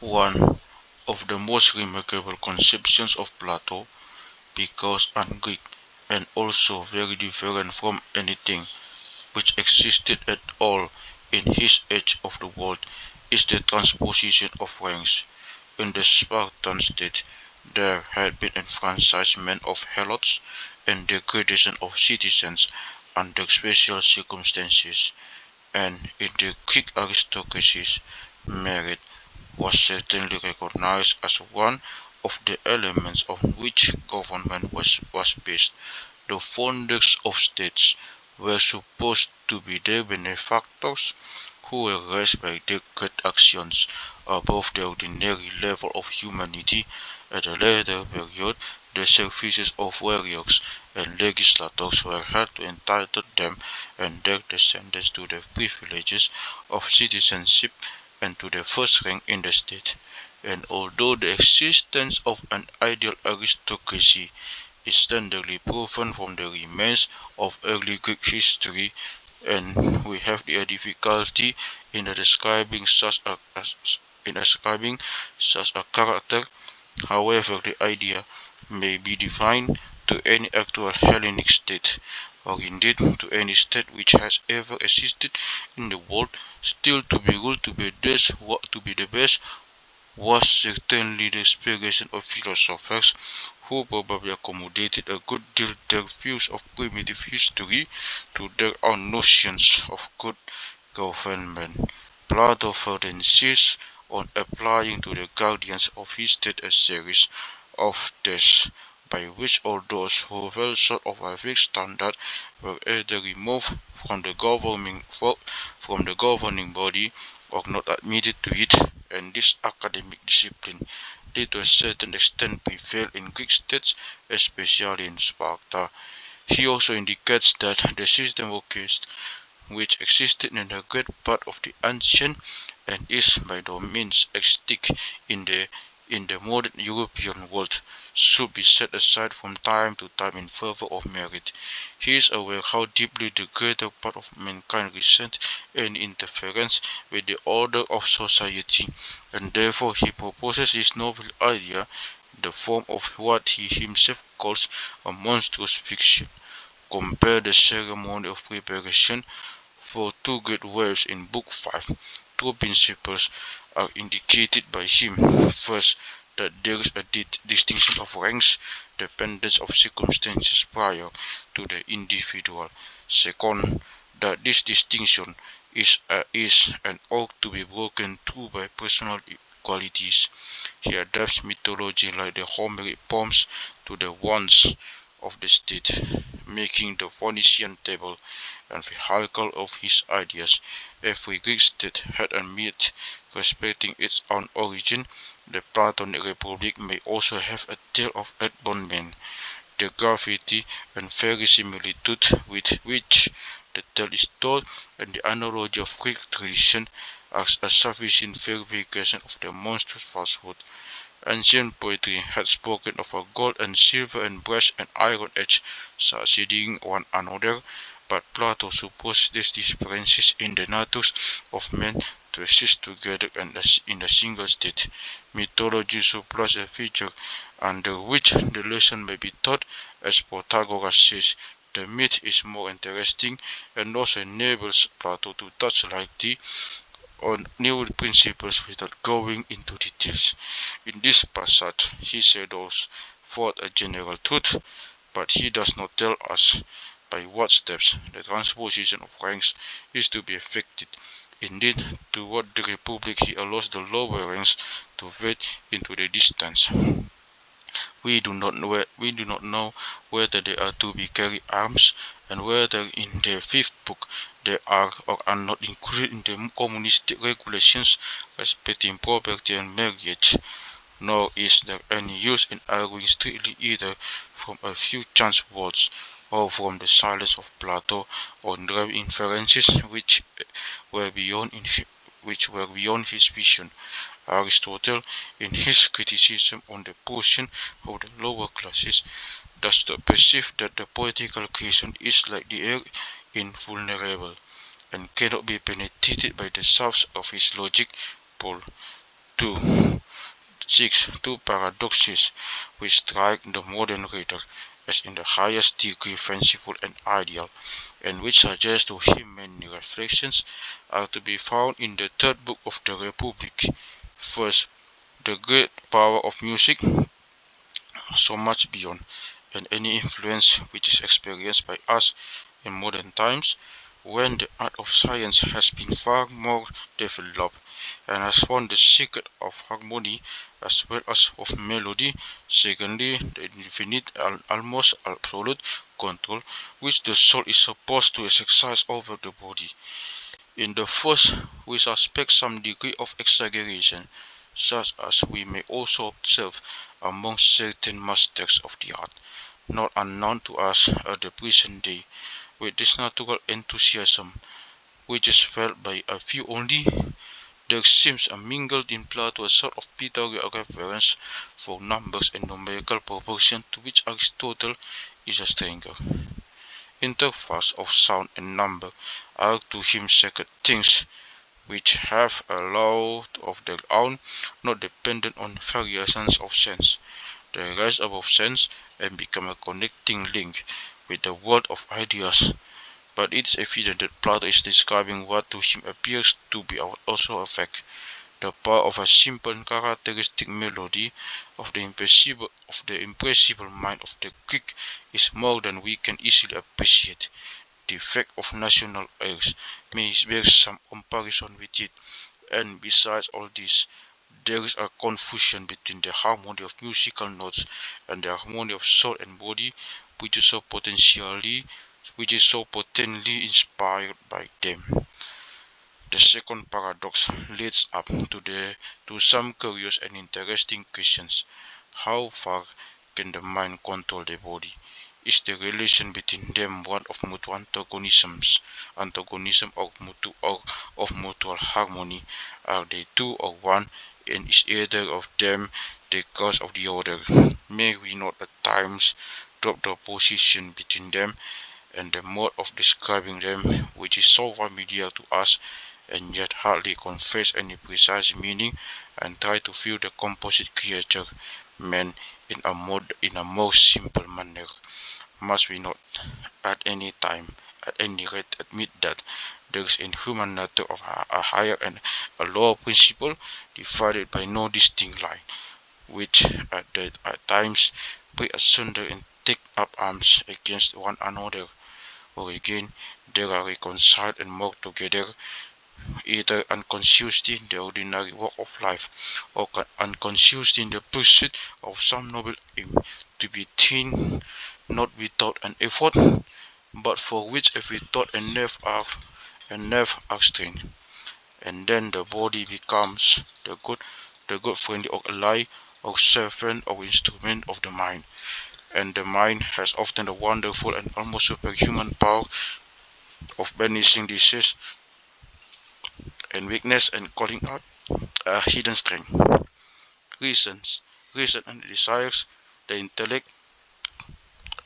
One of the most remarkable conceptions of Plato, because un-Greek and also very different from anything which existed at all in his age of the world, is the transposition of ranks. In the Spartan state, there had been enfranchisement of helots and degradation of citizens under special circumstances, and in the Greek aristocracies, merit was certainly recognized as one of the elements on which government was based. The founders of states were supposed to be the benefactors who were raised by their great actions above the ordinary level of humanity. At a later period, the services of warriors and legislators were held to entitle them and their descendants to the privileges of citizenship and to the first rank in the state. And although the existence of an ideal aristocracy is tenderly proven from the remains of early Greek history, and we have the difficulty in describing such a character. However, the idea may be defined to any actual Hellenic state, or indeed to any state which has ever existed in the world. Still, to be ruled to be the best was certainly the inspiration of philosophers who probably accommodated a good deal their views of primitive history to their own notions of good government. Plato further insists on applying to the guardians of his state a series of tests by which all those who fell short of a fixed standard were either removed from the governing body or not admitted to it, and this academic discipline did to a certain extent prevail in Greek states, especially in Sparta. He also indicates that the system of caste, which existed in a great part of the ancient and is by no means extinct in the modern European world, should be set aside from time to time in favor of merit. He is aware how deeply the greater part of mankind resent any interference with the order of society, and therefore he proposes this novel idea in the form of what he himself calls a monstrous fiction. Compare the ceremony of preparation for two great waves in Book 5. Two principles are indicated by him. First, that there is a distinction of ranks dependent of circumstances prior to the individual. Second, that this distinction is and ought to be broken through by personal qualities. He adapts mythology like the Homeric poems to the wants of the state, making the Phoenician table and vehicle of his ideas. Every Greek state had a myth respecting its own origin. The Platonic Republic may also have a tale of earthborn men. The gravity and verisimilitude with which the tale is told and the analogy of Greek tradition as a sufficient verification of the monstrous falsehood. Ancient poetry had spoken of a gold and silver and brass and iron age succeeding one another, but Plato supposes these differences in the natures of men to exist together and in a single state. Mythology supplies a feature under which the lesson may be taught, as Phytagoras says. The myth is more interesting and also enables Plato to touch lightly on new principles without going into details. In this passage, he shadows forth a general truth, but he does not tell us by what steps the transposition of ranks is to be effected. Indeed, toward the Republic he allows the lower ranks to fade into the distance. We do not know whether they are to be carry arms, and whether in the fifth book they are or are not included in the communistic regulations respecting property and marriage. Nor is there any use in arguing strictly either from a few chance words or from the silence of Plato, or drawing inferences which were beyond his vision. Aristotle, in his criticism on the position of the lower classes, does not perceive that the poetical creation is like the air, invulnerable, and cannot be penetrated by the shafts of his logic. Paul 2. 6. Two paradoxes which strike the modern reader as in the highest degree fanciful and ideal, and which suggest to him many reflections, are to be found in the third book of the Republic. First, the great power of music, so much beyond and any influence which is experienced by us in modern times, when the art of science has been far more developed and has found the secret of harmony as well as of melody. Secondly, the infinite and almost absolute control which the soul is supposed to exercise over the body. In the first, we suspect some degree of exaggeration, such as we may also observe among certain masters of the art, not unknown to us at the present day. With this natural enthusiasm, which is felt by a few only, there seems a mingled in Plato a sort of Pythagorean reference for numbers and numerical proportion, to which Aristotle is a stranger. Intervals of sound and number are to him sacred things, which have a law of their own, not dependent on variations of sense. They rise above sense and become a connecting link with the world of ideas. But it's evident that Plato is describing what to him appears to be also a fact. The power of a simple and characteristic melody of the impressible mind of the Greek is more than we can easily appreciate. The fact of national airs may bear some comparison with it, and besides all this, there is a confusion between the harmony of musical notes and the harmony of soul and body, which is so potentially inspired by them. The second paradox leads up to some curious and interesting questions. How far can the mind control the body? Is the relation between them one of mutual antagonism or of mutual harmony? Are they two or one, and is either of them the cause of the other? May we not at times drop the position between them and the mode of describing them, which is so familiar to us and yet hardly conveys any precise meaning, and try to view the composite creature, man, in a more simple manner? Must we not at any time, at any rate, admit that there is in human nature of a higher and a lower principle, divided by no distinct line, which at times break asunder and take up arms against one another, or again they are reconciled and work together, either unconsciously in the ordinary walk of life, or unconsciously in the pursuit of some noble aim, to be attained not without an effort, but for which every thought and nerve are strained. And then the body becomes the good friend or ally or servant or instrument of the mind. And the mind has often the wonderful and almost superhuman power of banishing disease and weakness and calling out a hidden strength. Reason and desires, the intellect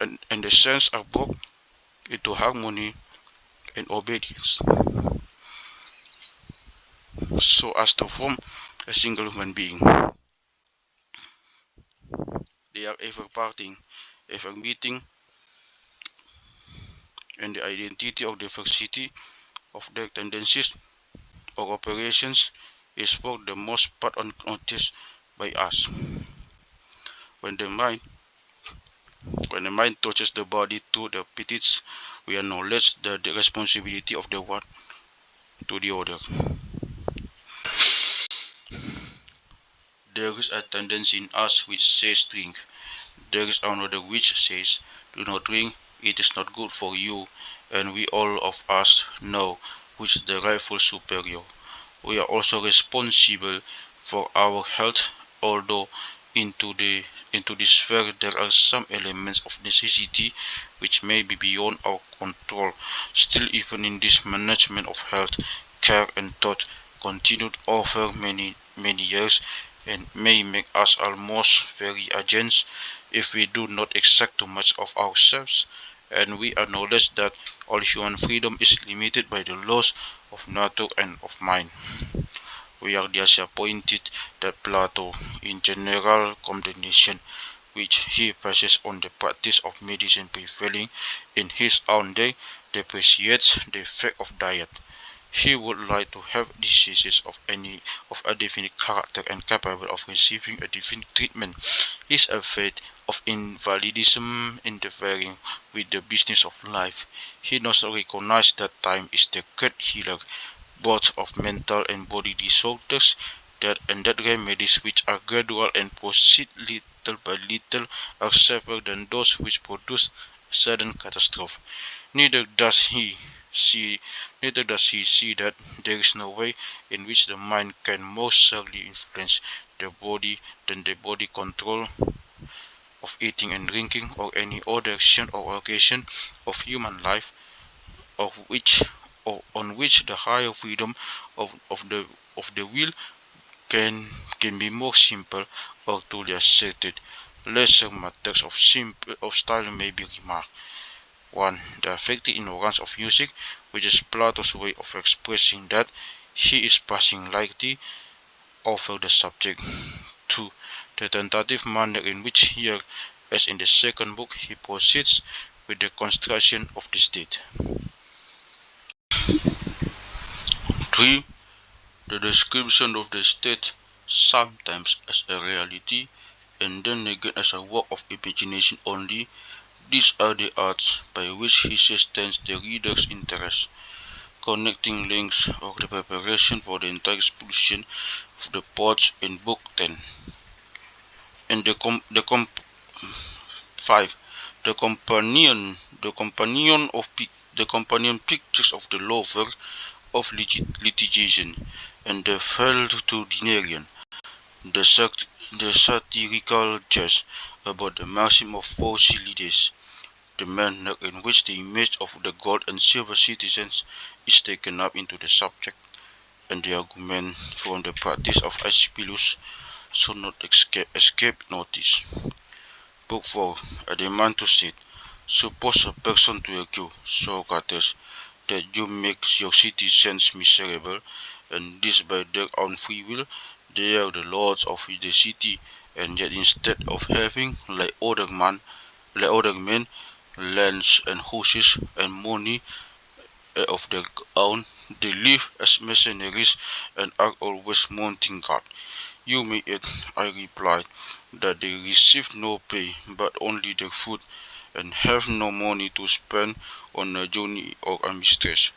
and the sense are brought into harmony and obedience, so as to form a single human being. They are ever parting, ever meeting, and the identity of diversity of their tendencies or operations is for the most part unnoticed by us. When the mind touches the body to the appetites, we acknowledge the responsibility of the one to the other. There is a tendency in us which says drink. There is another which says do not drink, it is not good for you, and we all of us know which is the rightful superior. We are also responsible for our health, although into this sphere there are some elements of necessity which may be beyond our control. Still, even in this management of health, care and thought continue to offer many many years and may make us almost very agents if we do not exact too much of ourselves, and we acknowledge that all human freedom is limited by the laws of nature and of mind. We are disappointed that Plato, in general condemnation which he passes on the practice of medicine prevailing in his own day, depreciates the effect of diet. He would like to have diseases of a definite character and capable of receiving a definite treatment. His faith of invalidism interfering with the business of life. He does not recognize that time is the great healer, both of mental and body disorders, that remedies which are gradual and proceed little by little are safer than those which produce sudden catastrophe. Neither does he see Neither does he see that there is no way in which the mind can more surely influence the body than the body control of eating and drinking or any other action or occasion of human life, of which or on which the higher freedom of the will can be more simple or truly asserted. Lesser matters of style may be remarked. 1. The affected ignorance of music, which is Plato's way of expressing that he is passing lightly over the subject. 2. The tentative manner in which here, as in the second book, he proceeds with the construction of the state. 3. The description of the state, sometimes as a reality, and then again as a work of imagination only. These are the arts by which he sustains the reader's interest, connecting links or the preparation for the entire expulsion of the parts in Book 10. And the 5. The companion pictures of the lover of litigation and the valetudinarian, the satirical jest about the maxim of Phocylides, the manner in which the image of the gold and silver citizens is taken up into the subject, and the argument from the practice of Epicurus should not escape notice. Book 4. A demand to state. Suppose a person to argue, Socrates, that you make your citizens miserable, and this by their own free will. They are the lords of the city, and yet instead of having, like other men, lands and horses and money of their own, they live as mercenaries and are always mounting guard. You may add, I replied, that they receive no pay but only their food, and have no money to spend on a journey or a mistress.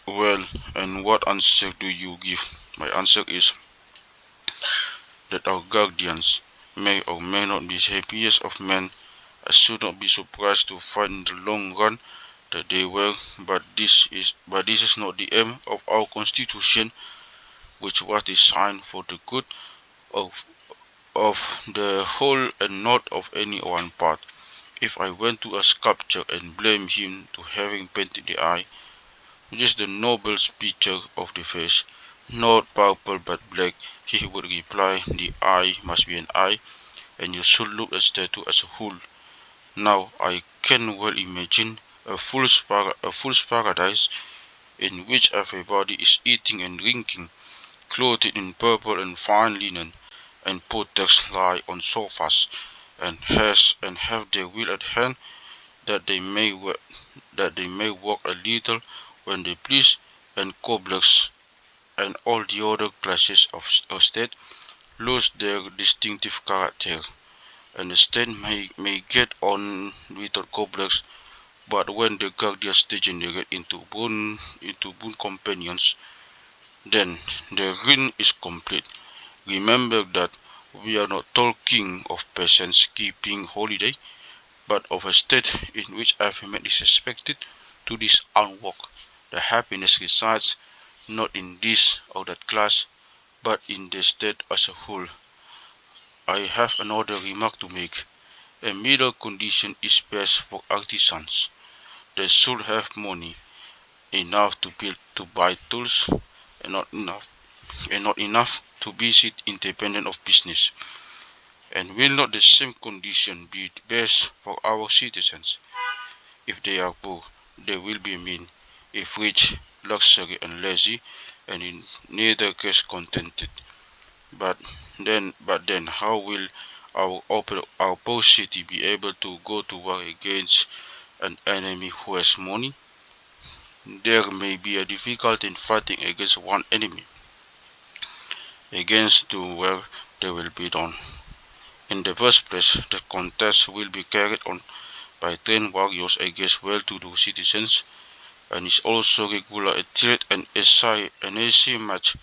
Well, and what answer do you give? My answer is that our guardians may or may not be happiest of men. I should not be surprised to find in the long run that they were, but this is not the aim of our constitution, which was designed for the good of the whole and not of any one part. If I went to a sculptor and blamed him to having painted the eye, which is the noblest picture of the face, not purple but black, he would reply, the eye must be an eye, and you should look at a statue as a whole. Now I can well imagine a fool's paradise in which everybody is eating and drinking, clothed in purple and fine linen, and potters lie on sofas, and have their will at hand, that they may work a little when they please, and cobblers and all the other classes of state lose their distinctive character, and the state may get on without cobblers, but when the guardians degenerate into boon companions, then the ruin is complete. Remember that we are not talking of peasants keeping holiday, but of a state in which every man is expected to do his own work. The happiness resides not in this or that class, but in the state as a whole. I have another remark to make. A middle condition is best for artisans. They should have money enough to buy tools, and not enough to visit independent of business? And will not the same condition be best for our citizens? If they are poor, they will be mean. If rich, luxury and lazy, and in neither case contented. But then, how will our poor city be able to go to war against an enemy who has money? There may be a difficulty in fighting against one enemy, against two where they will be done. In the first place, the contest will be carried on by trained warriors against well-to-do citizens, and is also regular a threat and an easy match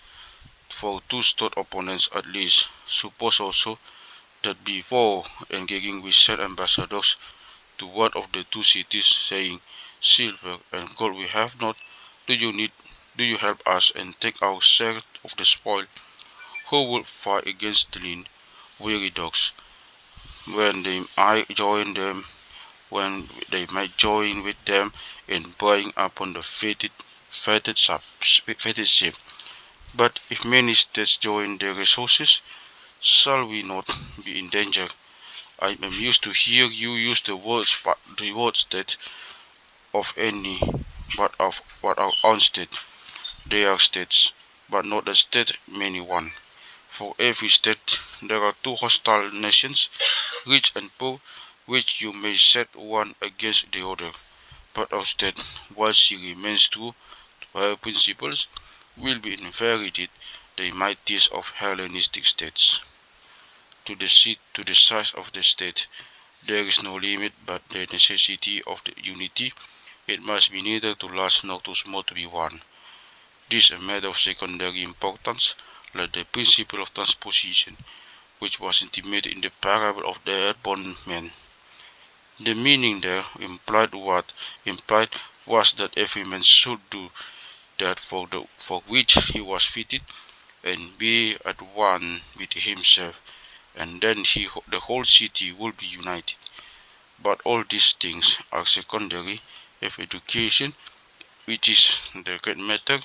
for two stout opponents at least. Suppose also that before engaging we send ambassadors to one of the two cities, saying, "Silver and gold we have not. Do you help us and take our share of the spoil?" Who would fight against the lean, weary dogs, when they might join them, when they might join with them in preying upon the fated ship? But if many states join their resources, shall we not be in danger? I am used to hear you use the word state of any, but our own state. They are states, but not a state many one. For every state there are two hostile nations, rich and poor, which you may set one against the other. But our state, while she remains true to her principles, will be inferior the mightiest of Hellenistic states. To the size of the state, there is no limit but the necessity of the unity. It must be neither too large nor too small to be one. This is a matter of secondary importance, like the principle of transposition, which was intimated in the parable of the bondman. The meaning there implied was that every man should do that for which he was fitted, and be at one with himself, and then the whole city will be united. But all these things are secondary if education, which is the great matter,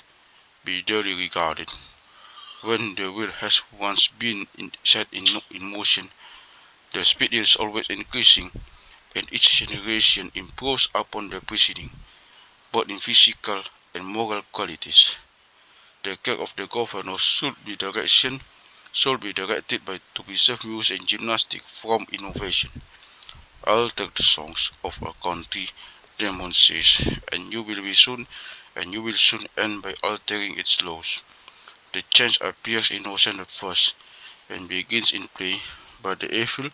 be duly regarded. When the will has once been set in motion, the speed is always increasing, and each generation improves upon the preceding, both in physical and moral qualities. The care of the governor should be directed to preserve music and gymnastics from innovation. Alter the songs of a country, Demon says, and you will soon end by altering its laws. The change appears innocent at first, and begins in play, but the evil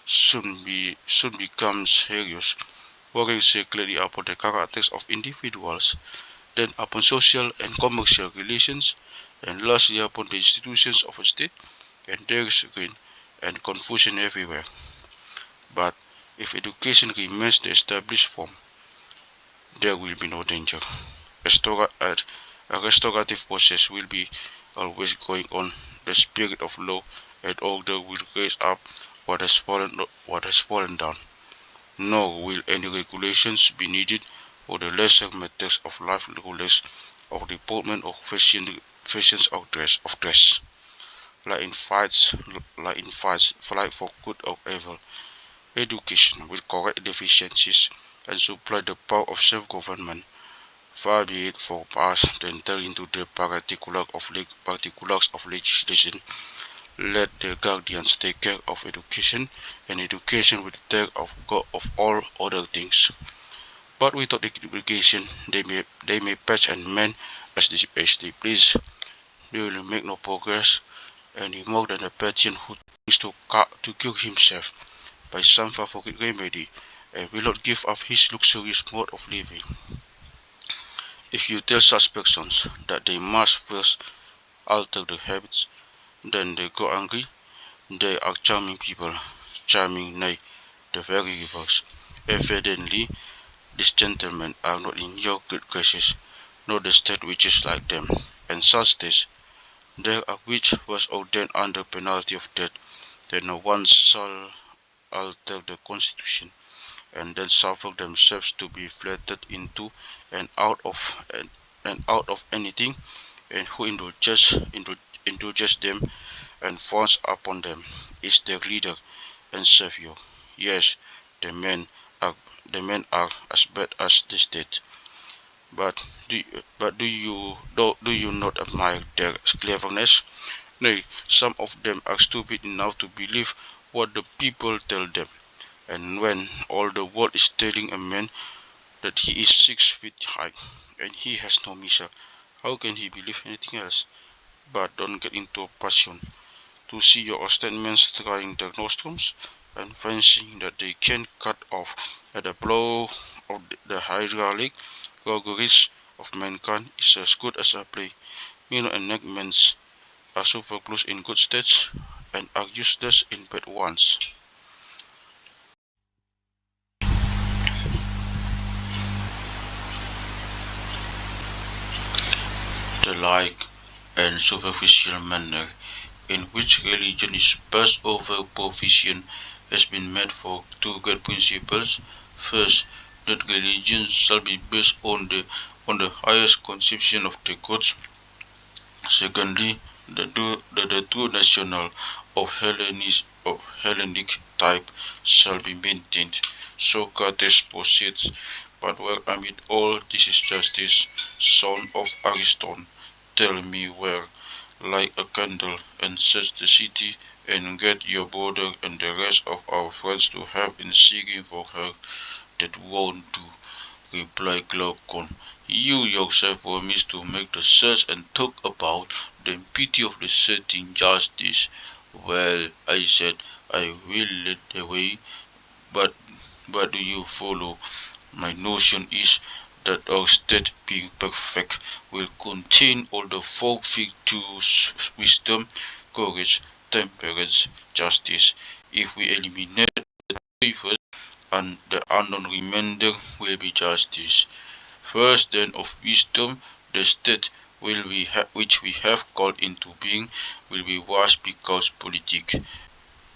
soon becomes serious, working secretly upon the characters of individuals, then upon social and commercial relations, and lastly upon the institutions of a state, and there is ruin and confusion everywhere. But if education remains the established form, there will be no danger. A restorative process will be always going on. The spirit of law and order will raise up what has fallen down. Nor will any regulations be needed for the lesser matters of life, regardless of deportment or fashions of dress. Like for good or evil, education will correct deficiencies and supply the power of self-government. Far be it for us to enter into the particulars of legislation. Let the guardians take care of education, and education will take care of all other things. But without education, they may patch and mend as they please. They will make no progress, any more than a patient who thinks to cure himself by some favorite remedy, and will not give up his luxurious mode of living. If you tell such persons that they must first alter their habits, then they grow angry. They are charming people, charming, nay, the very reverse. Evidently, these gentlemen are not in your good graces, nor the state which is like them. And such states, there are which was ordained under penalty of death, that no one shall alter the constitution, and then suffer themselves to be flattered into and out of anything, and who indulges them and frowns upon them, is their leader and savior. Yes, the men are as bad as the state. But do you not admire their cleverness? Nay, some of them are stupid enough to believe what the people tell them. And when all the world is telling a man that he is 6 feet high and he has no missile, how can he believe anything else? But don't get into a passion to see your statements trying their nostrums and fancying that they can cut off at a blow of the hydraulic auguries of mankind is as good as a play. Mere enactments are superfluous in good states and are useless in bad ones. The like and superficial manner in which religion is passed over provision has been made for two great principles. First, that religion shall be based on the highest conception of the gods. Secondly, the true national of Hellenic type shall be maintained. Socrates proceeds, but where amid all this is justice, son of Aristotle, tell me where, light a candle and search the city, and get your brother and the rest of our friends to help in seeking for her. That won't do, replied Glaucon. You yourself promised to make the search and talk about the pity of the certain justice. Well, I said, I will lead the way, but do you follow? My notion is that our state being perfect will contain all the four virtues: wisdom, courage, temperance, justice. If we eliminate the three first, and the unknown remainder will be justice. First then of wisdom, the state which we have called into being will be wise because politic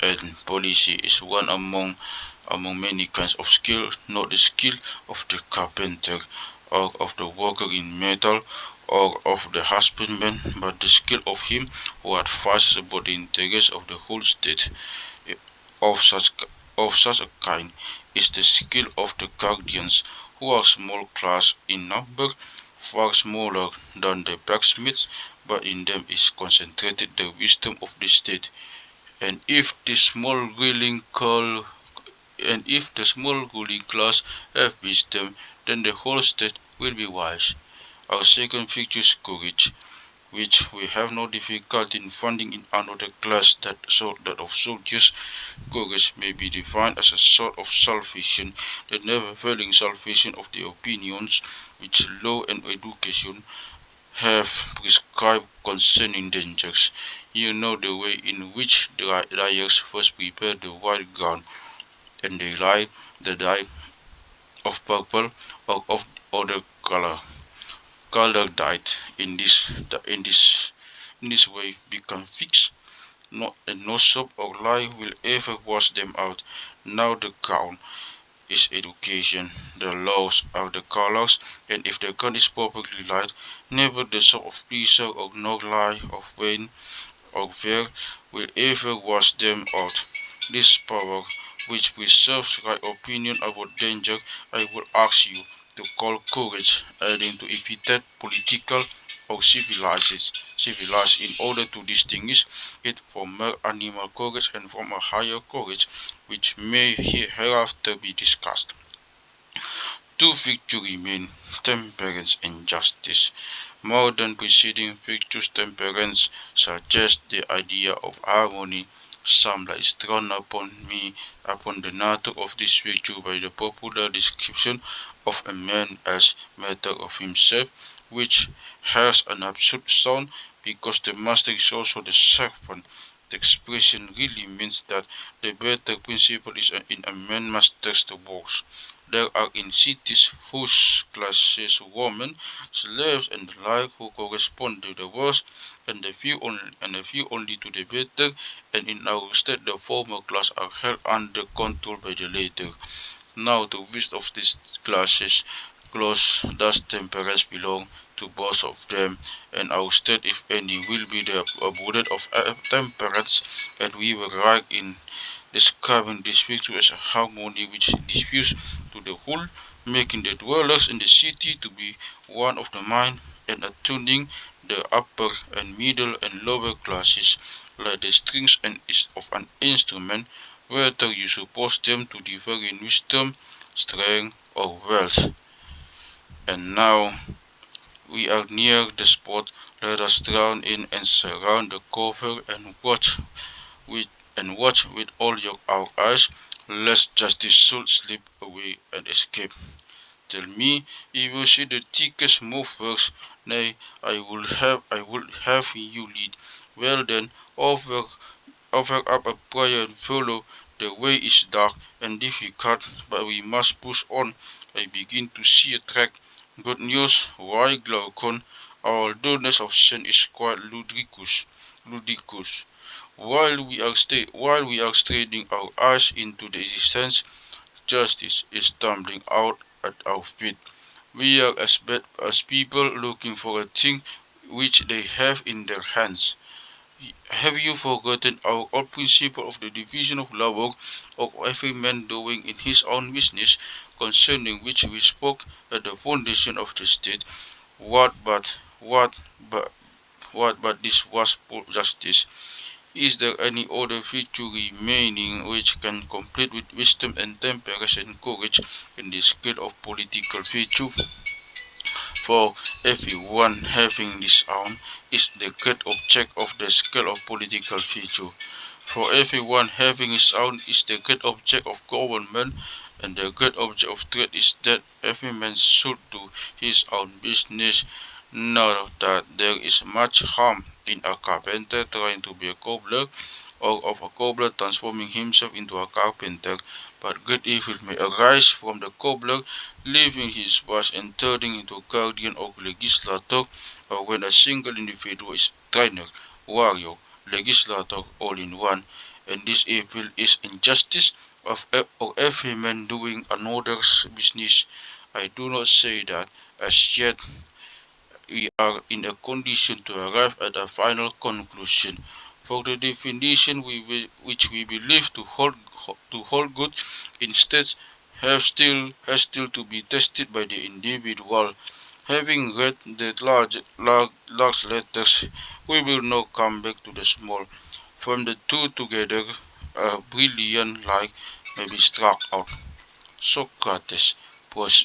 and policy is one among many kinds of skill, not the skill of the carpenter or of the worker in metal or of the husbandman, but the skill of him who advises about the interests of the whole state. Of such a kind is the skill of the guardians, who are small class in number, far smaller than the blacksmiths, but in them is concentrated the wisdom of the state. And if the small ruling call and if the small ruling class have wisdom, then the whole state will be wise. Our second feature is courage, which we have no difficulty in finding in another class, that of soldiers. Courage may be defined as a sort of salvation, the never failing salvation of the opinions which law and education have prescribed concerning dangers. You know the way in which the dyers first prepare the white ground, and they the dye of purple or of other color dyed in this way become fixed. No soap or lye will ever wash them out. Now the ground is education, the laws are the colors, and if the ground is properly light, never the soap of pleasure or no lye of vain or fear will ever wash them out. This power, which preserves right opinion about danger, I will ask you to call courage, adding to epithet political or civilized in order to distinguish it from mere animal courage and from a higher courage, which may hereafter be discussed. Two virtues remain, temperance and justice. More than preceding virtues, temperance suggests the idea of harmony. Some light is thrown upon the nature of this virtue by the popular description of a man as master of himself, which has an absurd sound because the master is also the servant. The expression really means that the better principle is in a man masters the works. There are in cities whose classes women, slaves and the like who correspond to the worst, and a few only to the better, and in our state the former class are held under control by the latter. Now to which of these classes Close thus temperance belong to both of them, and our state, if any, will be the abode of temperance, and we were right in describing this virtue as a harmony which diffuse to the whole, making the dwellers in the city to be one of the mind, and attuning the upper and middle and lower classes like the strings and of an instrument, whether you suppose them to differ in wisdom, strength, or wealth. And now we are near the spot. Let us drown in and surround the cover and with watch with all our eyes, lest justice should slip away and escape. Tell me, if you see the thickest move works, nay, I would have you lead. Well then, offer up a prayer and follow. The way is dark and difficult, but we must push on. I begin to see a track. Good news, why Glaucon? Our dullness of sin is quite ludicrous. While we are straining our eyes into the existence, justice is stumbling out at our feet. We are as bad as people looking for a thing which they have in their hands. Have you forgotten our old principle of the division of labor, of every man doing in his own business, concerning which we spoke at the foundation of the state? What but what but what but this was justice? Is there any other virtue remaining which can complete with wisdom and temperance and courage in the scale of political virtue? For everyone having this own is the great object of the scale of political virtue. For everyone having his own is the great object of government, and the great object of trade is that every man should do his own business. Not that there is much harm in a carpenter trying to be a cobbler, or of a cobbler transforming himself into a carpenter, but great evil may arise from the cobbler leaving his boss and turning into guardian or legislator, or when a single individual is trainer, warrior, legislator all in one, and this evil is injustice of every man doing another's business. I do not say that as yet we are in a condition to arrive at a final conclusion, for the definition which we believe to hold good instead has still to be tested by the individual. Having read the large letters, we will now come back to the small. From the two together, a brilliant light may be struck out. Socrates was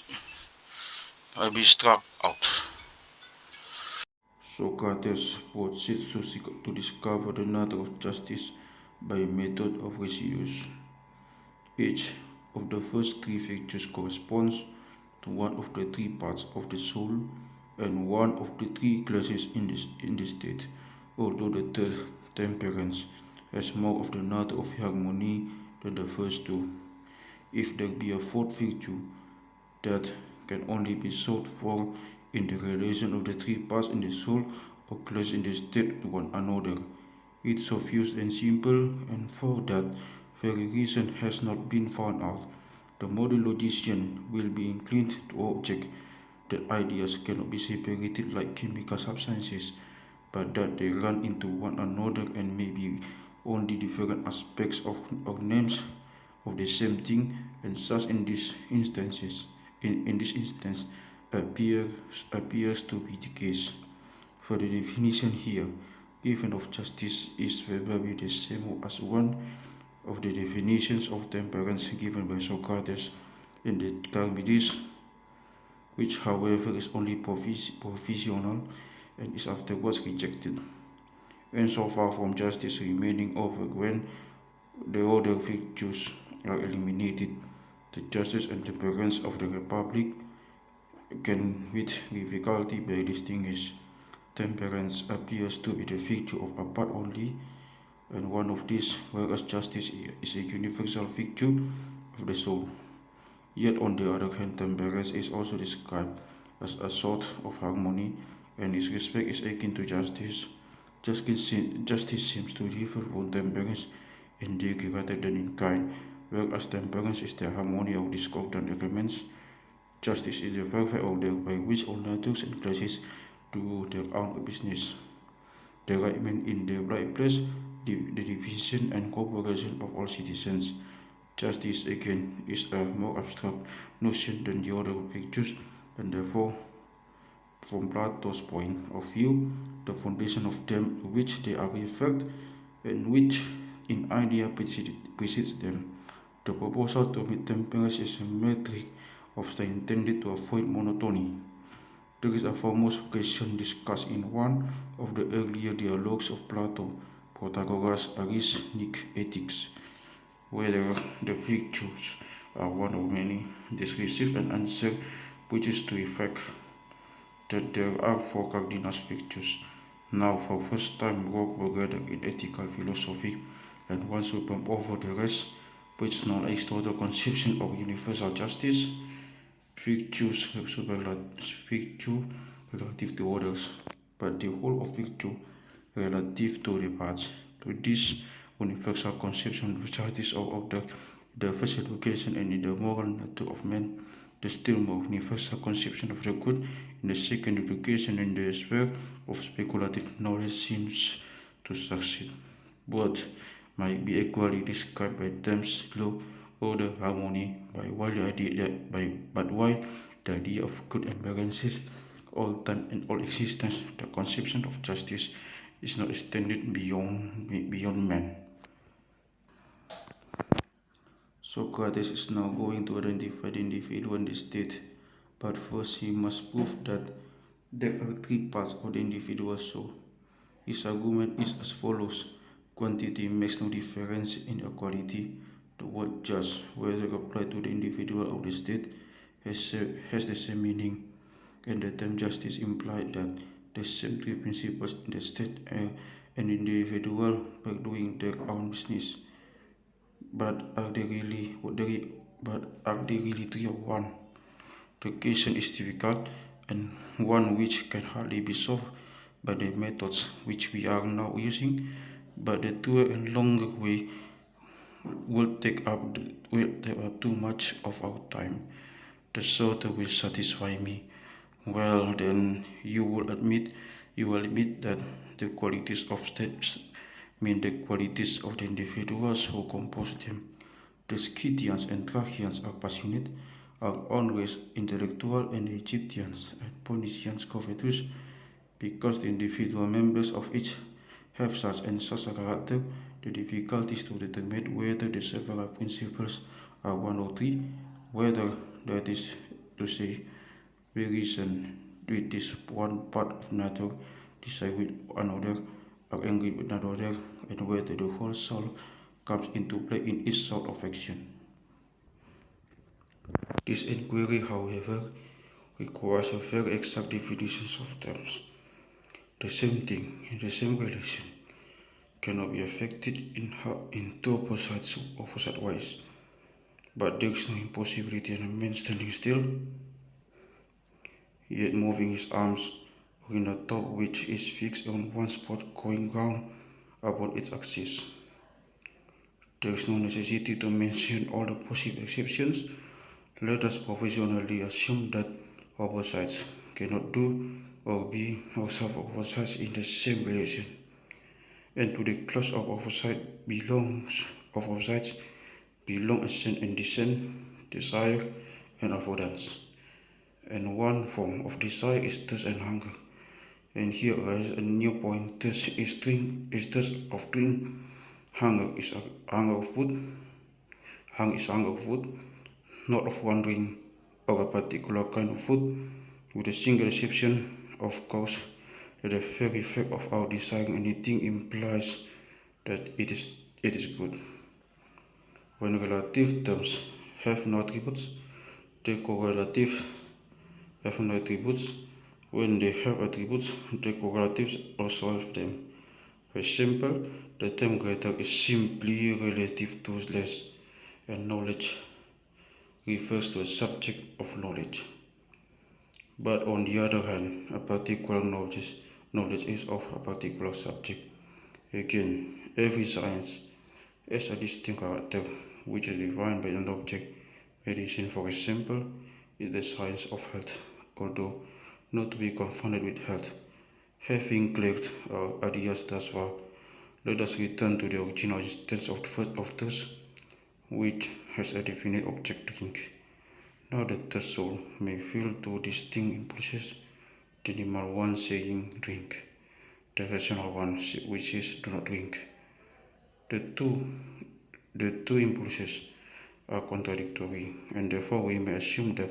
may be struck out. Socrates proceeds to discover the nature of justice by a method of residues. Each of the first three virtues corresponds to one of the three parts of the soul and one of the three classes in the state, although the third, temperance, has more of the nature of harmony than the first two. If there be a fourth virtue, that can only be sought for in the relation of the three parts in the soul or class in the state to one another. It's obvious and simple, and for that very reason has not been found out. The modern logician will be inclined to object that ideas cannot be separated like chemical substances, but that they run into one another and may be only different aspects of names of the same thing, and such in this instance appears to be the case. For the definition here given of justice is verbally the same as one of the definitions of temperance given by Socrates in the Archimedes, which however is only provisional and is afterwards rejected. And so far from justice remaining over when the other virtues are eliminated, the justice and temperance of the Republic can with difficulty be distinguished. Temperance appears to be the virtue of a part only, and one of these, whereas justice is a universal virtue of the soul. Yet on the other hand, temperance is also described as a sort of harmony, and its respect is akin to justice. Justice seems to differ from temperance in degree rather than in kind, whereas temperance is the harmony of discordant elements, Justice is the perfect order by which all natures and classes do their own business. The right man in the right place, the division and cooperation of all citizens. Justice, again, is a more abstract notion than the other pictures, and therefore, from Plato's point of view, the foundation of them to which they are referred, and which in idea precedes them. The proposal to meet temperance is a metric often intended to avoid monotony. There is a famous question discussed in one of the earlier dialogues of Plato, Phytagoras' Aristotelic Ethics, whether the pictures are one of many. This receives an answer which is to effect that there are four cardinal pictures. Now, for the first time, work together in ethical philosophy, and once we bump over the rest, which is known as Aristotle's conception of universal justice, virtues relative to others, but the whole of virtue relative to the parts. To this universal conception of justice of the first education and in the moral nature of man, the still more universal conception of the good in the second education in the sphere of speculative knowledge seems to succeed. Both might be equally described by terms law, order, harmony, but while the idea of good embraces all time and all existence, the conception of justice is not extended beyond man. Socrates is now going to identify the individual and the state, but first he must prove that there are three parts of the individual soul. His argument is as follows: quantity makes no difference in quality. The word just, whether applied to the individual or the state, has the same meaning, and the term justice implies that the same three principles in the state and individual by doing their own business. But are they really three or one? The question is difficult and one which can hardly be solved by the methods which we are now using, but the truer and longer way will take up too much of our time. The shorter will satisfy me. Well, then you will admit that the qualities of states mean the qualities of the individuals who compose them. The Scythians and Thracians are passionate, are always intellectual, and the Egyptians and Phoenicians covetous, because the individual members of each have such and such a character. The difficulty is to determine whether the several principles are one or three, whether, that is to say, we reason with this one part of nature, decide with another, are angry with another, and whether the whole soul comes into play in each sort of action. This inquiry, however, requires a very exact definition of terms. The same thing in the same relation cannot be affected in two opposite ways. But there is no impossibility in a man standing still, yet moving his arms, or in a thought which is fixed on one spot going round upon its axis. There is no necessity to mention all the possible exceptions. Let us provisionally assume that opposites cannot do or be or serve opposites in the same relation, and to the class of opposites belong ascent and descent, desire and avoidance. And one form of desire is thirst and hunger. And here arises a new point. Thirst is thirst of drink. Hunger is hunger of food. Hunger is hunger of food, not of one drink or a particular kind of food, with a single exception, of course, that the very fact of our desiring anything implies that it is good. When relative terms have no attributes, the correlative have no attributes. When they have attributes, the correlatives also have them. For example, the term greater is simply relative to less, and knowledge refers to a subject of knowledge. But on the other hand, a particular knowledge is of a particular subject. Again, every science has a distinct character which is defined by an object. Medicine, for example, is the science of health, although not to be confounded with health. Having cleared our ideas thus far, let us return to the original existence of thirst, which has a definite object: drink. Now the third soul may feel two distinct impulses, the animal one saying drink, the rational one which is do not drink. The two impulses are contradictory, and therefore we may assume that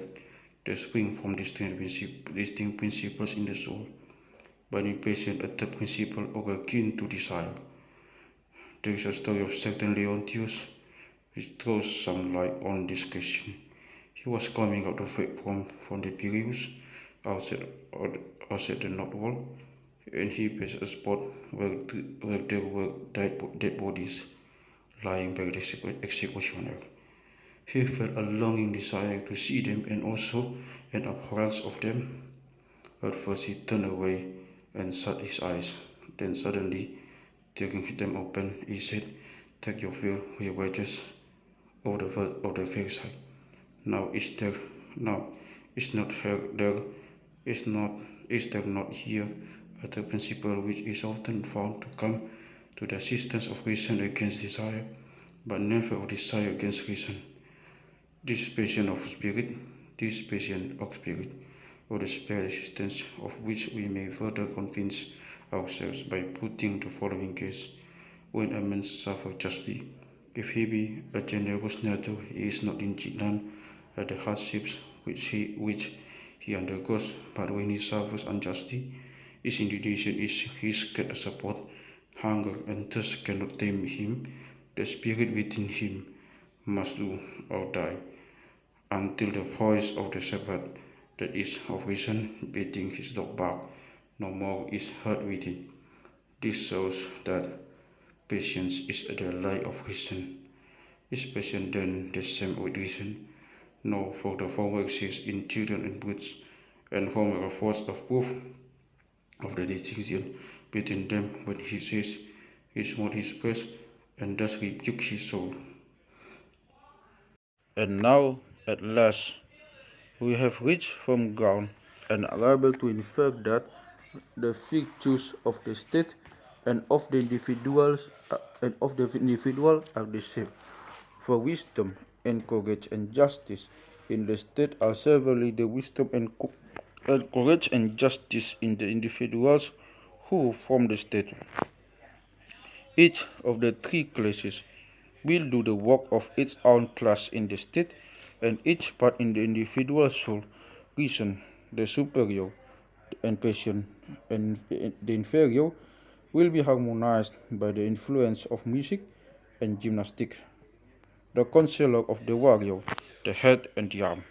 they spring from distinct principles in the soul, but in patient a third principle or akin to desire. There is a story of certain Leontius which throws some light on this question. He was coming out of from the Epicurus outside the north wall, and he passed a spot where there were dead bodies lying by the executioner. He felt a longing desire to see them and also an abhorrence of them. At first he turned away and shut his eyes. Then suddenly, tearing them open, he said, "Take your fill, ye wages of the fair side. Now is there not here a third principle which is often found to come to the assistance of reason against desire, but never of desire against reason? This passion of spirit, or the spare existence of which we may further convince ourselves by putting the following case: when a man suffers justly, if he be a generous nature, he is not indignant at the hardships which he undergoes, but when he suffers unjustly, his indignation is scared support. Hunger and thirst cannot tame him. The spirit within him must do or die, until the voice of the shepherd, that is of reason, bidding his dog bark no more, is heard within. This shows that patience is the light of reason. Is patience then the same with reason? No, for the former exists in children and brutes, and Homer affords a proof of the distinction between them when he says he smote his breast and thus rebukes his soul. And now, at last, we have reached firm ground and are able to infer that the virtues of the state and of the individual are the same. For wisdom and courage and justice in the state are severally the wisdom and courage and justice in the individuals who form the state. Each of the three classes will do the work of its own class in the state, and each part in the individual soul, reason, the superior, and passion, and the inferior, will be harmonized by the influence of music and gymnastics. The counselor of the warrior, the head and the arm,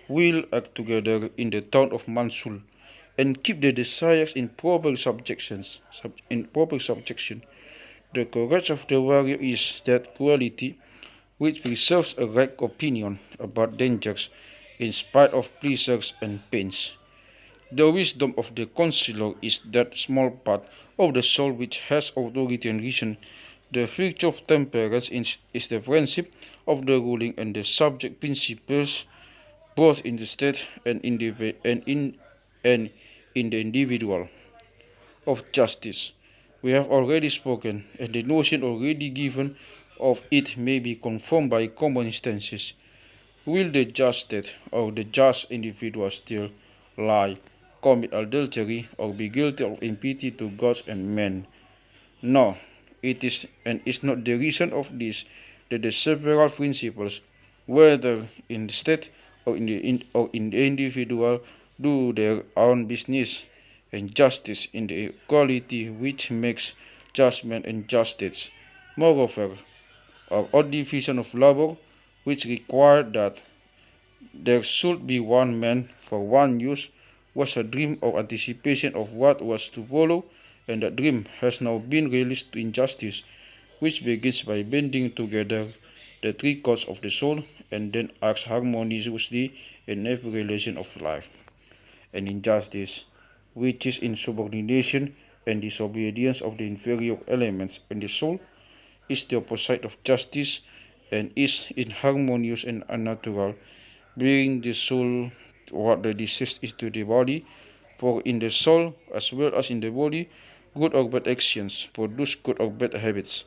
will act together in the town of Mansul and keep the desires in proper subjection. The courage of the warrior is that quality which preserves a right opinion about dangers in spite of pleasures and pains. The wisdom of the counselor is that small part of the soul which has authority and reason. The virtue of temperance is the friendship of the ruling and the subject principles, both in the state and in the individual. Of justice we have already spoken, and the notion already given of it may be confirmed by common instances. Will the just state or the just individual steal, lie, commit adultery, or be guilty of impiety to gods and men? No, it is and is not the reason of this that the several principles, whether in the state or in the individual, do their own business, and justice in the equality which makes judgment and justice. Moreover, our odd division of labor, which required that there should be one man for one use, was a dream or anticipation of what was to follow, and that dream has now been released to injustice, which begins by bending together the three chords of the soul and then acts harmoniously in every relation of life. And injustice, which is in subordination and disobedience of the inferior elements in the soul, is the opposite of justice and is inharmonious and unnatural, bringing the soul what the deceased is to the body. For in the soul, as well as in the body, good or bad actions produce good or bad habits.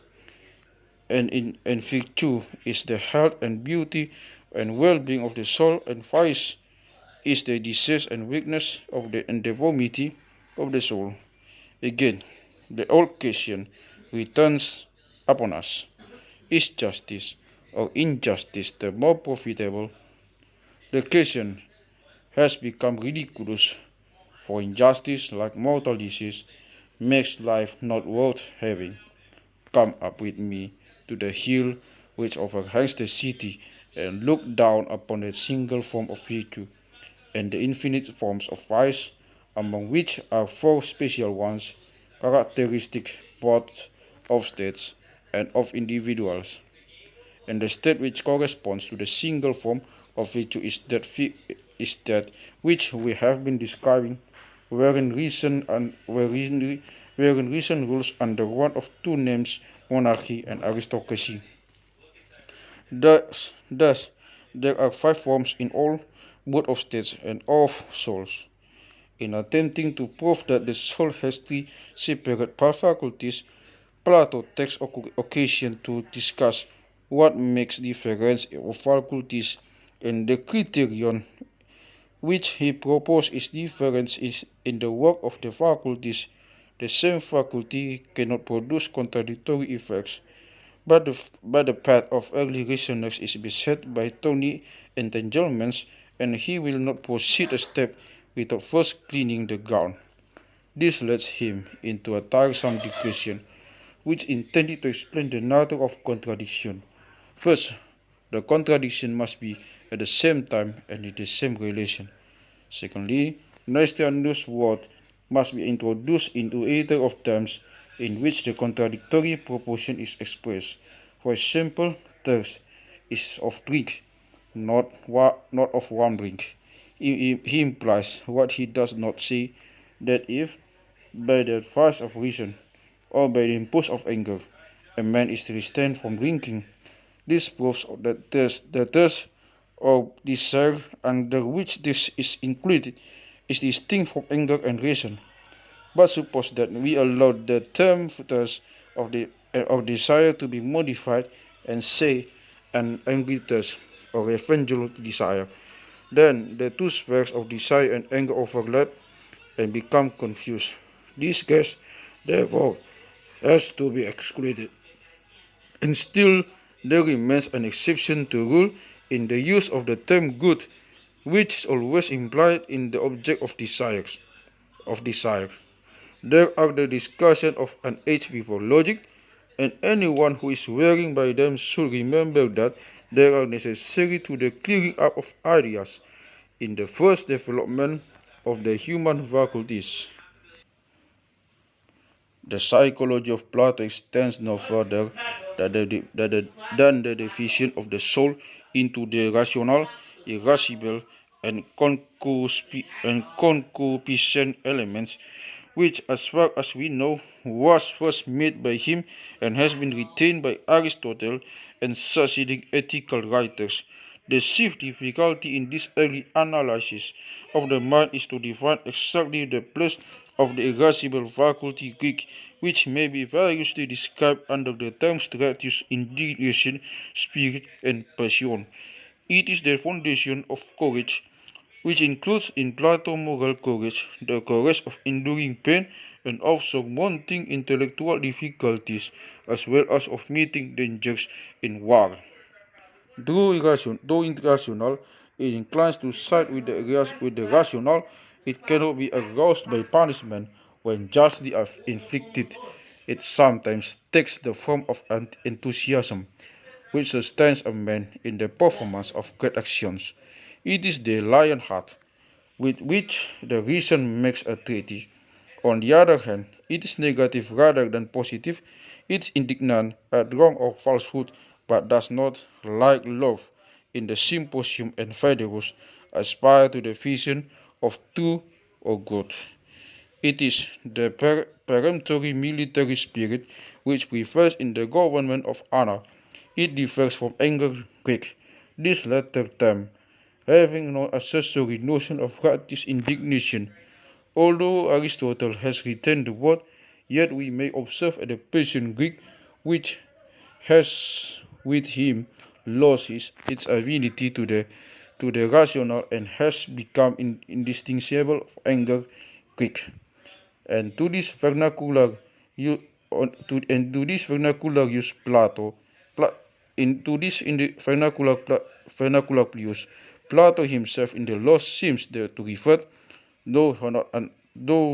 And virtue is the health and beauty and well-being of the soul, and vice is the disease and weakness of the and deformity of the soul. Again, the old question returns upon us. Is justice or injustice the more profitable? The question has become ridiculous, for injustice, like mortal disease, makes life not worth having. Come up with me to the hill which overhangs the city, and look down upon a single form of virtue, and the infinite forms of vice, among which are four special ones, characteristic both of states and of individuals. And the state which corresponds to the single form of virtue is that which we have been describing, wherein reason rules under one of two names, monarchy and aristocracy. Thus, there are five forms in all, both of states and of souls. In attempting to prove that the soul has three separate faculties, Plato takes occasion to discuss what makes difference of faculties, and the criterion which he proposes is difference in the work of the faculties. The same faculty cannot produce contradictory effects, but the path of early reasoners is beset by thorny entanglements, and he will not proceed a step without first cleaning the ground. This leads him into a tiresome digression, which intended to explain the nature of contradiction. First, the contradiction must be at the same time and in the same relation. Secondly, Neustranus' word must be introduced into either of terms in which the contradictory proposition is expressed. For example, thirst is of drink, not of one drink. He implies what he does not say, that if, by the advice of reason, or by the impulse of anger, a man is restrained from drinking, this proves that the thirst or desire under which this is included is distinct from anger and reason. But suppose that we allow the term thirst of desire to be modified and say an angry thirst or a vengeful desire. Then the two spheres of desire and anger overlap and become confused. This case, therefore, has to be excluded. And still, there remains an exception to rule in the use of the term good, which is always implied in the object of desire. There are the discussion of an age before logic, and anyone who is swearing by them should remember that they are necessary to the clearing up of ideas in the first development of the human faculties. The psychology of Plato extends no further than the division of the soul into the rational, irascible, and concupiscent elements, which, as far as we know, was first made by him and has been retained by Aristotle and succeeding ethical writers. The chief difficulty in this early analysis of the mind is to define exactly the place of the irascible faculty Greek, which may be variously described under the terms stratus, indignation, spirit, and passion. It is the foundation of courage, which includes in Plato moral courage, the courage of enduring pain and of surmounting intellectual difficulties, as well as of meeting dangers in war. Though irrational, it inclines to side with the rational. It cannot be aroused by punishment when justly inflicted. It sometimes takes the form of enthusiasm, which sustains a man in the performance of great actions. It is the lion heart with which the reason makes a treaty. On the other hand, it is negative rather than positive. It is indignant at wrong or falsehood, but does not, like love in the symposium and phytagoras, aspire to the vision of true or good. It is the peremptory military spirit which prefers in the government of honor. It differs from anger Greek. This latter term having no accessory notion of gratuitous indignation. Although Aristotle has written the word, yet we may observe at the Persian Greek, which has with him lost its affinity to the rational and has become indistinguishable from anger Greek. And to this vernacular you to this vernacular use Plato, Pla, into this in the vernacular use, Plato himself in the laws seems there to refer, though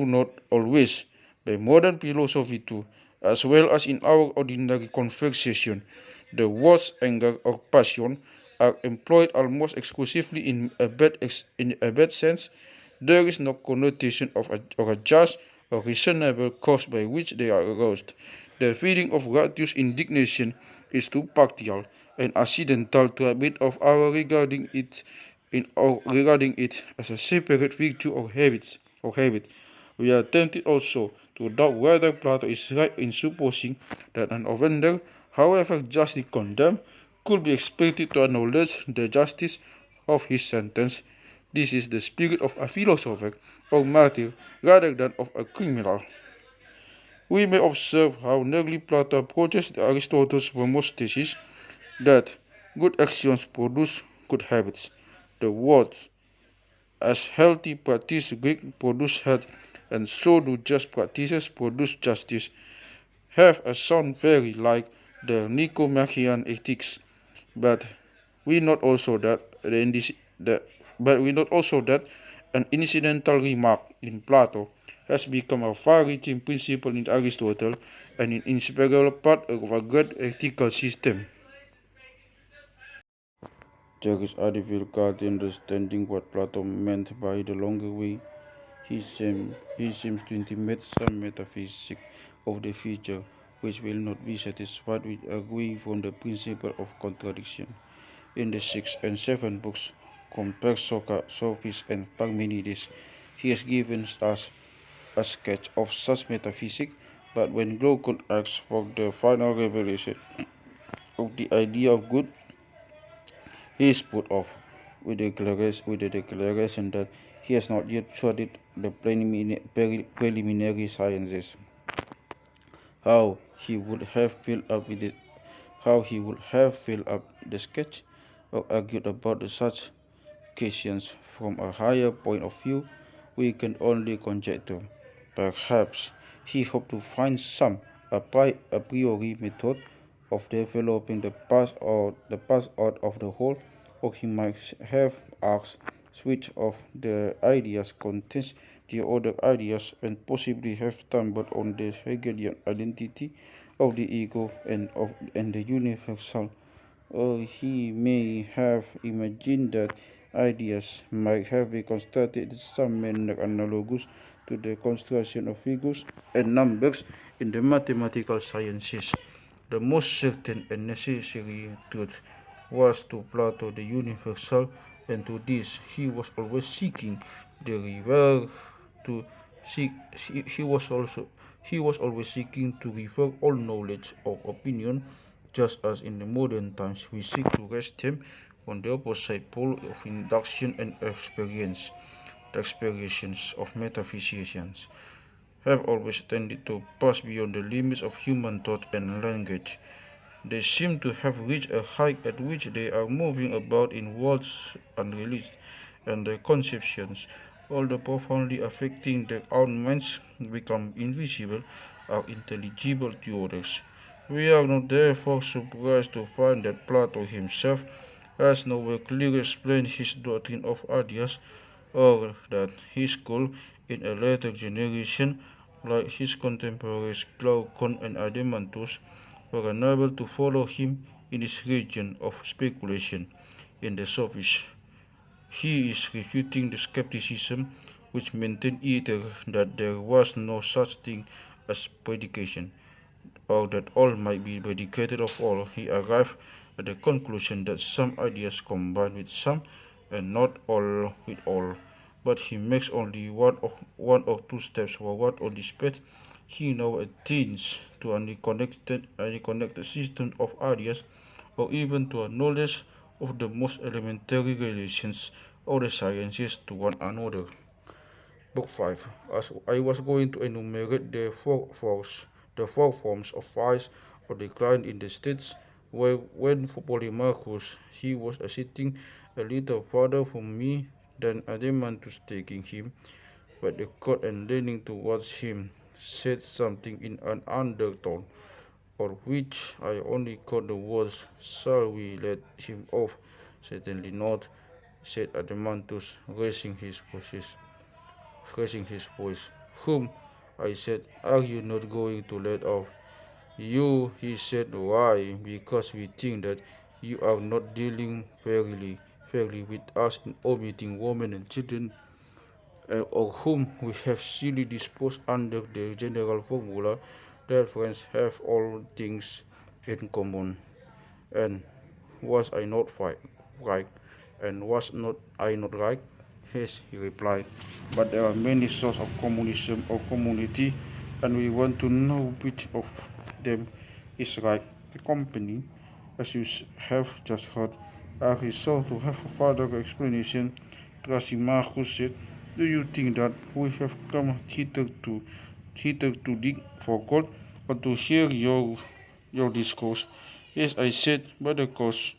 not always, by modern philosophy too, as well as in our ordinary conversation. The words anger or passion are employed almost exclusively in a bad sense. There is no connotation of or a just or reasonable cause by which they are aroused. The feeling of gratuitous indignation is too partial and accidental to admit of our regarding it as a separate virtue or habit. We are tempted also to doubt whether Plato is right in supposing that an offender, however justly condemned, could be expected to acknowledge the justice of his sentence. This is the spirit of a philosopher or martyr rather than of a criminal. We may observe how nearly Plato approaches Aristotle's famous thesis that good actions produce good habits. The words, as healthy practice Greek produce health, and so do just practices produce justice, have a sound very like the Nicomachean ethics, but we note also that an incidental remark in Plato has become a far-reaching principle in Aristotle and an inseparable part of a great ethical system. There is a difficulty in understanding what Plato meant by the longer way. He seems to intimate some metaphysics of the future, which will not be satisfied with agreeing from the principle of contradiction. In the sixth and seventh books, compared Socrates and Parmenides, he has given us a sketch of such metaphysics, but when Glaucon asks for the final revelation of the idea of good, he is put off with the declaration that he has not yet studied the preliminary sciences. How he would have filled up with it, how he would have filled up the sketch or argued about such questions from a higher point of view, we can only conjecture. Perhaps he hoped to find some a priori method of developing the past out of the whole, or he might have asked which of the ideas contains the other ideas and possibly have stumbled on the Hegelian identity of the ego and the universal, or he may have imagined that ideas might have been constructed in some manner analogous to the construction of figures and numbers in the mathematical sciences. The most certain and necessary truth was to Plato the universal, and to this he was always seeking the reward to seek he was always seeking to refer all knowledge or opinion, just as in the modern times we seek to rest them on the opposite pole of induction and experience. The experiences of metaphysicians have always tended to pass beyond the limits of human thought and language. They seem to have reached a height at which they are moving about in worlds unreleased, and their conceptions, although profoundly affecting their own minds, become invisible or intelligible to others. We are not therefore surprised to find that Plato himself has nowhere clearly explained his doctrine of ideas, or that his school, in a later generation, like his contemporaries Glaucon and Adeimantus, were unable to follow him in this region of speculation. In the sophist, he is refuting the skepticism which maintained either that there was no such thing as predication, or that all might be predicated of all. He arrived at the conclusion that some ideas combine with some, and not all with all. But he makes only one or two steps forward on this path. He now attains to any connected system of ideas, or even to a knowledge of the most elementary relations of the sciences to one another. Book 5. As I was going to enumerate the four forms of rise or decline in the states, where when Polymarchus he was sitting a little farther from me than Adeimantus, taking him by the coat and leaning towards him, said something in an undertone, of which I only caught the words, "Shall we let him off?" "Certainly not," said Adeimantus, raising his voice. "Whom?" I said. "Are you not going to let off?" "You," he said. "Why? Because we think that you are not dealing fairly with us in omitting women and children, of whom we have silly disposed under the general formula that friends have all things in common. And was I not right? And was not I not right?" "Yes," he replied, "but there are many sorts of communism or community, and we want to know which of them is right." The company, as you have just heard, are resolved to have a further explanation. Thrasymachus said, "Do you think that we have come hither to dig for gold, or to hear your discourse?" "Yes," I said, but the course,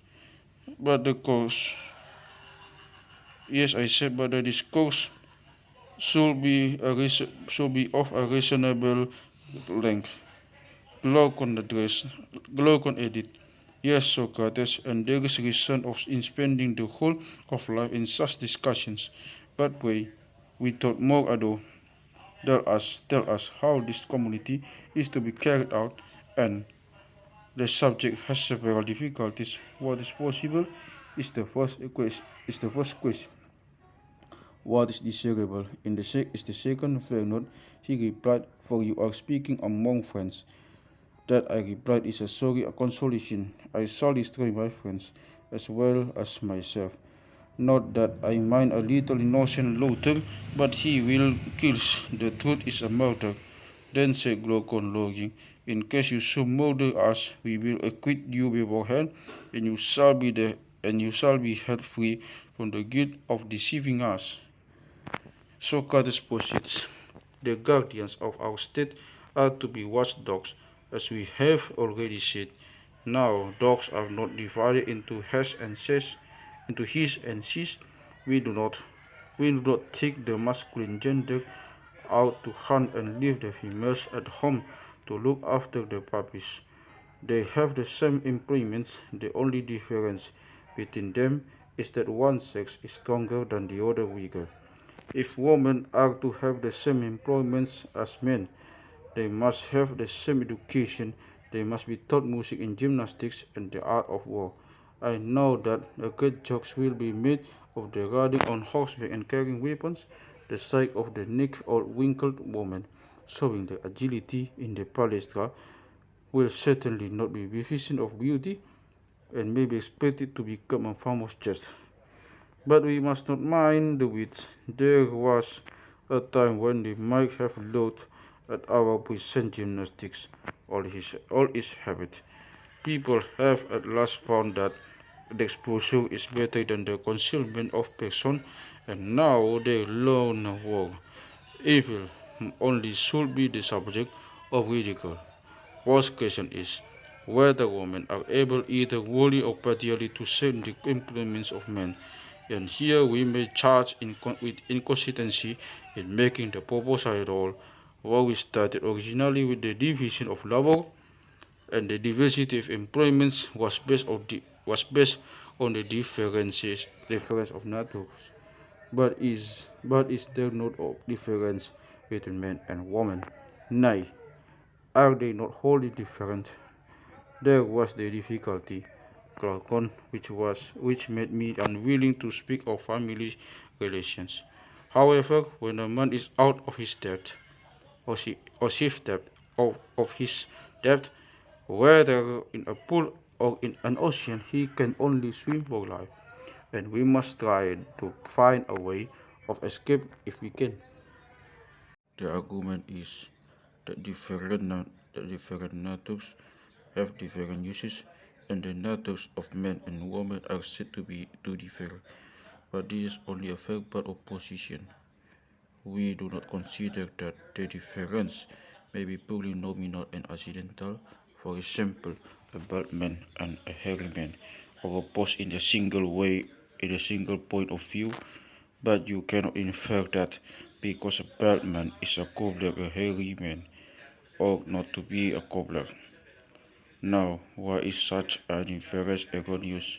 yes, I said, but the discourse should be of a reasonable length." Glaucon added, "Yes, Socrates, and there is reason in spending the whole of life in such discussions. But pray, without more ado, tell us how this community is to be carried out, and the subject has several difficulties. What is possible is the first question. What is desirable is the second. Fair not," he replied, "for you are speaking among friends." "That," I replied, "is a consolation. I shall destroy my friends as well as myself. Not that I mind a little innocent Luther, but he will kill. The truth is a murder." "Then," said Glaucon, lowering, "in case you should murder us, we will acquit you beforehand, and you shall be held free from the guilt of deceiving us." Socrates posits, "The guardians of our state are to be watchdogs, as we have already said. Now, dogs are not divided into his and she's. We do not take the masculine gender out to hunt and leave the females at home to look after the puppies. They have the same employments. The only difference between them is that one sex is stronger than the other weaker. If women are to have the same employments as men, they must have the same education. They must be taught music and gymnastics and the art of war. I know that a great jokes will be made of the riding on horseback and carrying weapons, the sight of the naked or wrinkled woman showing the agility in the palestra will certainly not be deficient of beauty, and may be expected to become a famous jest. But we must not mind the wits. There was a time when they might have looked at our present gymnastics, all is habit. People have at last found that the exposure is better than the concealment of person, and now they learn war. Evil only should be the subject of ridicule. First question is whether women are able either wholly or partially to share the employments of men. And here we may charge with inconsistency in making the proposal at all, where we started originally with the division of labor, and the diversity of employments was based on the difference of natures. But is there not a difference between men and women? Nay, are they not wholly different? There was the difficulty, Glaucon, which made me unwilling to speak of family relations. However, when a man is out of his debt, or shift depth of his depth, whether in a pool or in an ocean, he can only swim for life, and we must try to find a way of escape if we can. The argument is that different natures have different uses, and the natures of men and women are said to differ, but this is only a verbal opposition. We do not consider that the difference may be purely nominal and accidental. For example, a bald man and a hairy man are opposed in a single way, in a single point of view, but you cannot infer that because a bald man is a cobbler, a hairy man ought not to be a cobbler. Now, why is such an inference erroneous?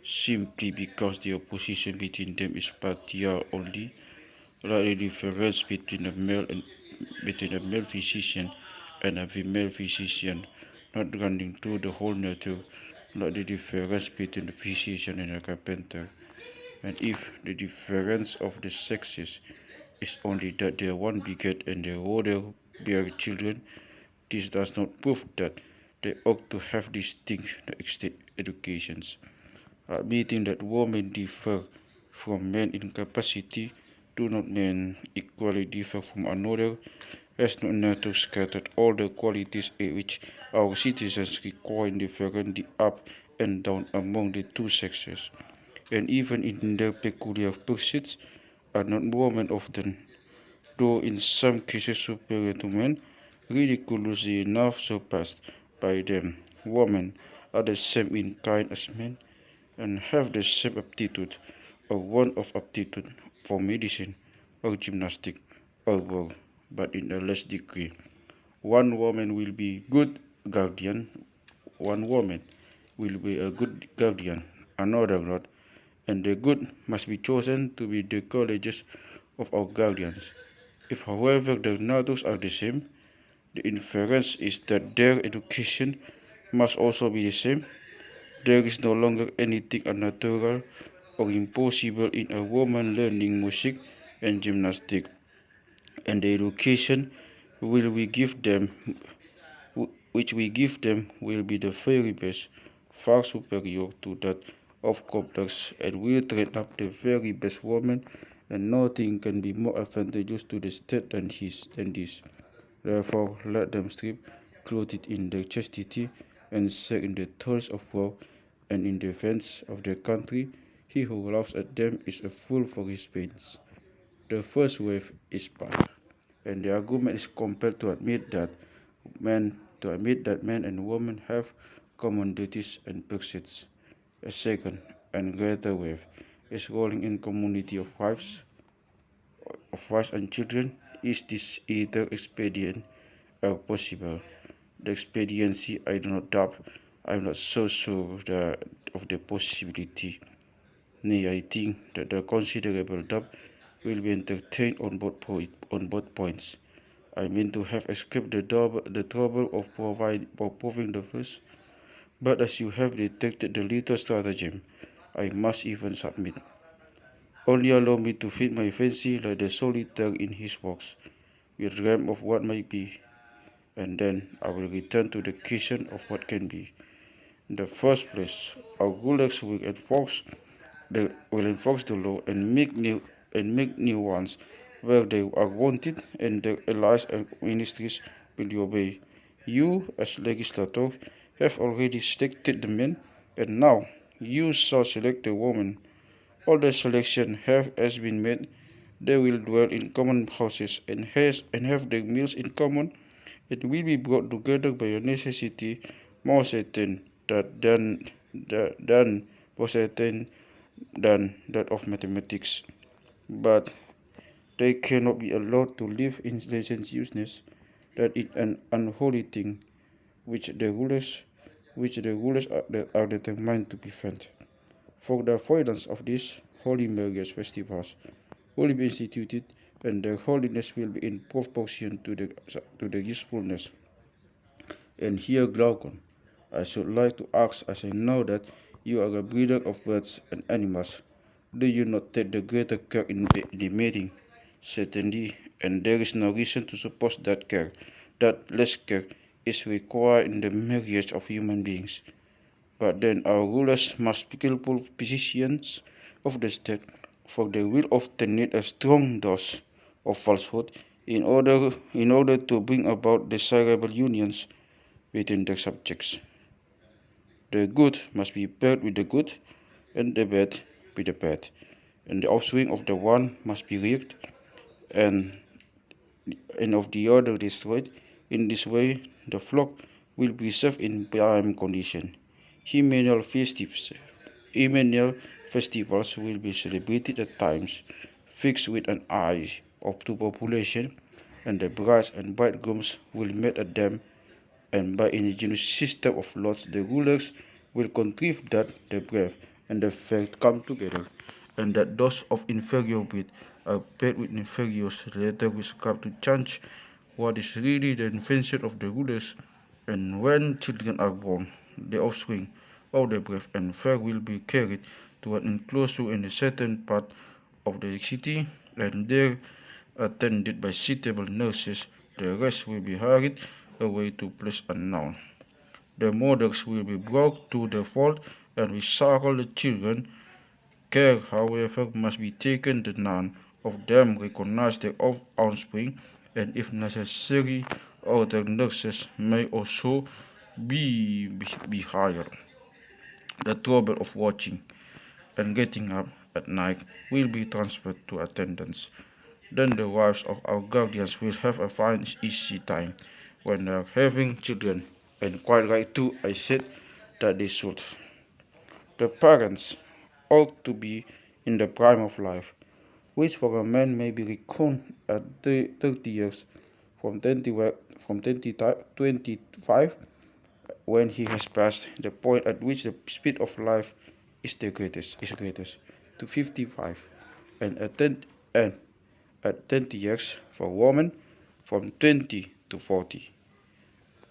Simply because the opposition between them is partial only, like the difference between a male physician and a female physician, not running through the whole nature, like the difference between a physician and a carpenter. And if the difference of the sexes is only that the one beget and the other bear children, this does not prove that they ought to have distinct educations. Admitting that women differ from men in capacity do not mean equally differ from another, as no NATO scattered all the qualities which our citizens require differently up and down among the two sexes, and even in their peculiar pursuits are not women often, though in some cases superior to men, ridiculously enough surpassed by them. Women are the same in kind as men and have the same aptitude or want of aptitude for medicine or gymnastic or war, but in a less degree. One woman will be good guardian, one woman will be a good guardian, another not, and the good must be chosen to be the colleges of our guardians. If, however, the natures are the same, the inference is that their education must also be the same. There is no longer anything unnatural or impossible in a woman learning music and gymnastics, and the education will we give them, which we give them will be the very best, far superior to that of cobblers, and will train up the very best woman, and nothing can be more advantageous to the state than this. Therefore, let them strip, clothed in their chastity, and serve in the toils of war, and in defense of their country. He who laughs at them is a fool for his pains. The first wave is past, and the argument is compelled to admit that men and women have common duties and pursuits. A second and greater wave is rolling in community of wives and children. Is this either expedient or possible? The expediency I do not doubt. I am not so sure of the possibility. Nay, I think that the considerable doubt will be entertained on both points. I mean to have escaped the trouble of proving the first, but as you have detected the little stratagem, I must even submit. Only allow me to feed my fancy like the solitaire in his walks, with dream of what might be, and then I will return to the question of what can be. In the first place, our rulers will enforce the law and make new ones where they are wanted, and their allies and ministries will obey. You, as legislator, have already selected the men, and now you shall select the woman. All the selection has been made. They will dwell in common houses and have their meals in common. It will be brought together by a necessity more certain than more certain than that of mathematics. But they cannot be allowed to live in licentiousness, that is an unholy thing which the rulers are determined to prevent. For the avoidance of these holy marriage festivals will be instituted, and their holiness will be in proportion to the usefulness. And here, Glaucon, I should like to ask, as I know that you are a breeder of birds and animals, do you not take the greater care in the mating? Certainly, and there is no reason to suppose that less care, is required in the marriage of human beings. But then our rulers must be skillful physicians of the state, for they will often need a strong dose of falsehood in order to bring about desirable unions between their subjects. The good must be paired with the good, and the bad with the bad. And the offspring of the one must be reared, and of the other destroyed. In this way, the flock will be served in prime condition. Hymeneal festivals will be celebrated at times fixed with an eye of to population, and the brides and bridegrooms will meet at them, and by ingenious system of lots the rulers will contrive that the brave and the fair come together, and that those of inferior breed are paired with inferiors, later which come to change what is really the invention of the rulers. And when children are born, the offspring of the brave and fair will be carried to an enclosure in a certain part of the city, and there attended by suitable nurses. The rest will be hurried away to place unknown. The mothers will be brought to the fold and recycle the children. Care, however, must be taken that none of them recognize their own offspring, and if necessary, other nurses may also be hired. The trouble of watching and getting up at night will be transferred to attendants. Then the wives of our guardians will have a fine easy time when they are having children. And quite right too, I said that they should. The parents ought to be in the prime of life, which for a man may be reckoned at 30 years, from 25 when he has passed the point at which the speed of life is greatest, to 55, and at 20 years for women, from 20 to 40.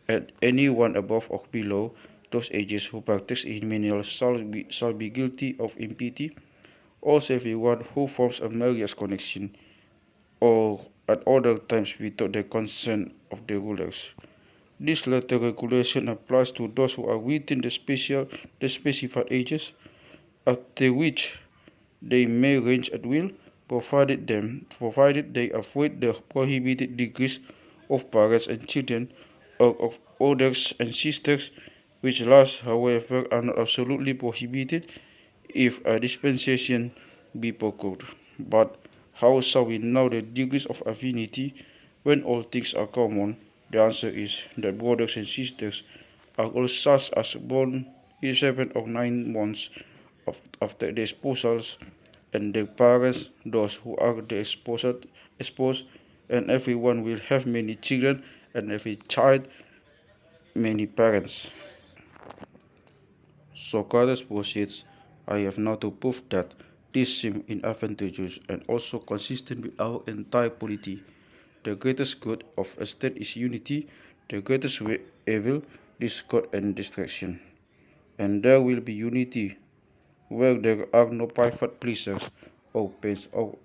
And anyone above or below those ages who practice hymeneal shall be guilty of impiety, also everyone who forms a marriage connection or at other times without the consent of the rulers. This latter regulation applies to those who are within the specified ages, after which they may range at will, provided they avoid the prohibited degrees of parents and children, or of brothers and sisters, which last, however, are not absolutely prohibited if a dispensation be procured. But how shall we know the degrees of affinity when all things are common? The answer is that brothers and sisters are all such as born 7 or 9 months after the espousals, and their parents those who are the espoused, and everyone will have many children, and every child many parents. Socrates proceeds, I have now to prove that this seems inadvantageous and also consistent with our entire polity. The greatest good of a state is unity, the greatest evil, discord and distraction. And there will be unity where there are no private pleasures or pains or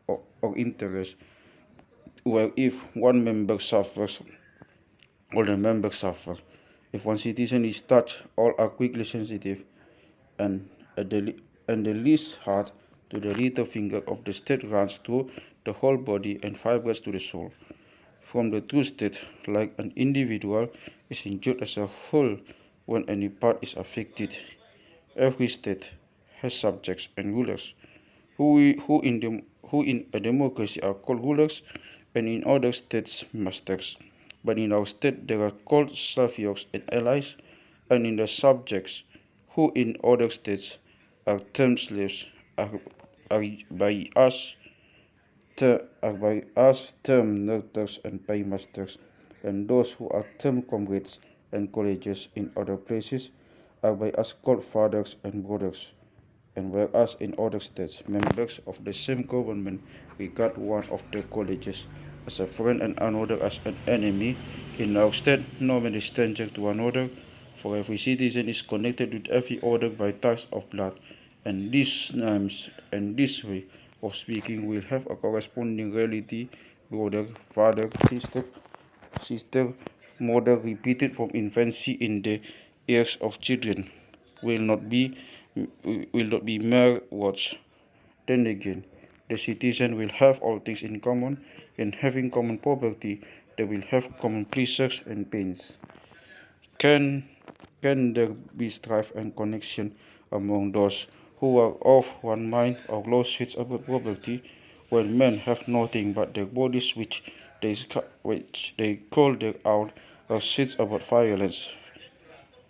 interests, where if one member suffers, all the members suffer. If one citizen is touched, all are quickly sensitive, and the, and the least heart to the little finger of the state runs through the whole body and fibers to the soul. From the true state, like an individual is injured as a whole when any part is affected. Every state has subjects and rulers, who in a democracy are called rulers, and in other states masters. But in our state there are called slavios and allies, and in the subjects, who in other states are termed slaves, are, are by us termed neuters and paymasters, and those who are termed comrades and colleagues in other places are by us called fathers and brothers. And whereas in other states members of the same government regard one of their colleagues as a friend and another as an enemy, in our state no man is stranger to another, for every citizen is connected with every other by ties of blood, and these names and this way of speaking will have a corresponding reality. Brother, father, sister, mother, repeated from infancy in the ears of children, will not be mere words. Then again, the citizen will have all things in common, and having common property, they will have common pleasures and pains. Can Can there be strife and connection among those who are of one mind or lawsuits about property, when men have nothing but their bodies which they call their own, or suits about violence,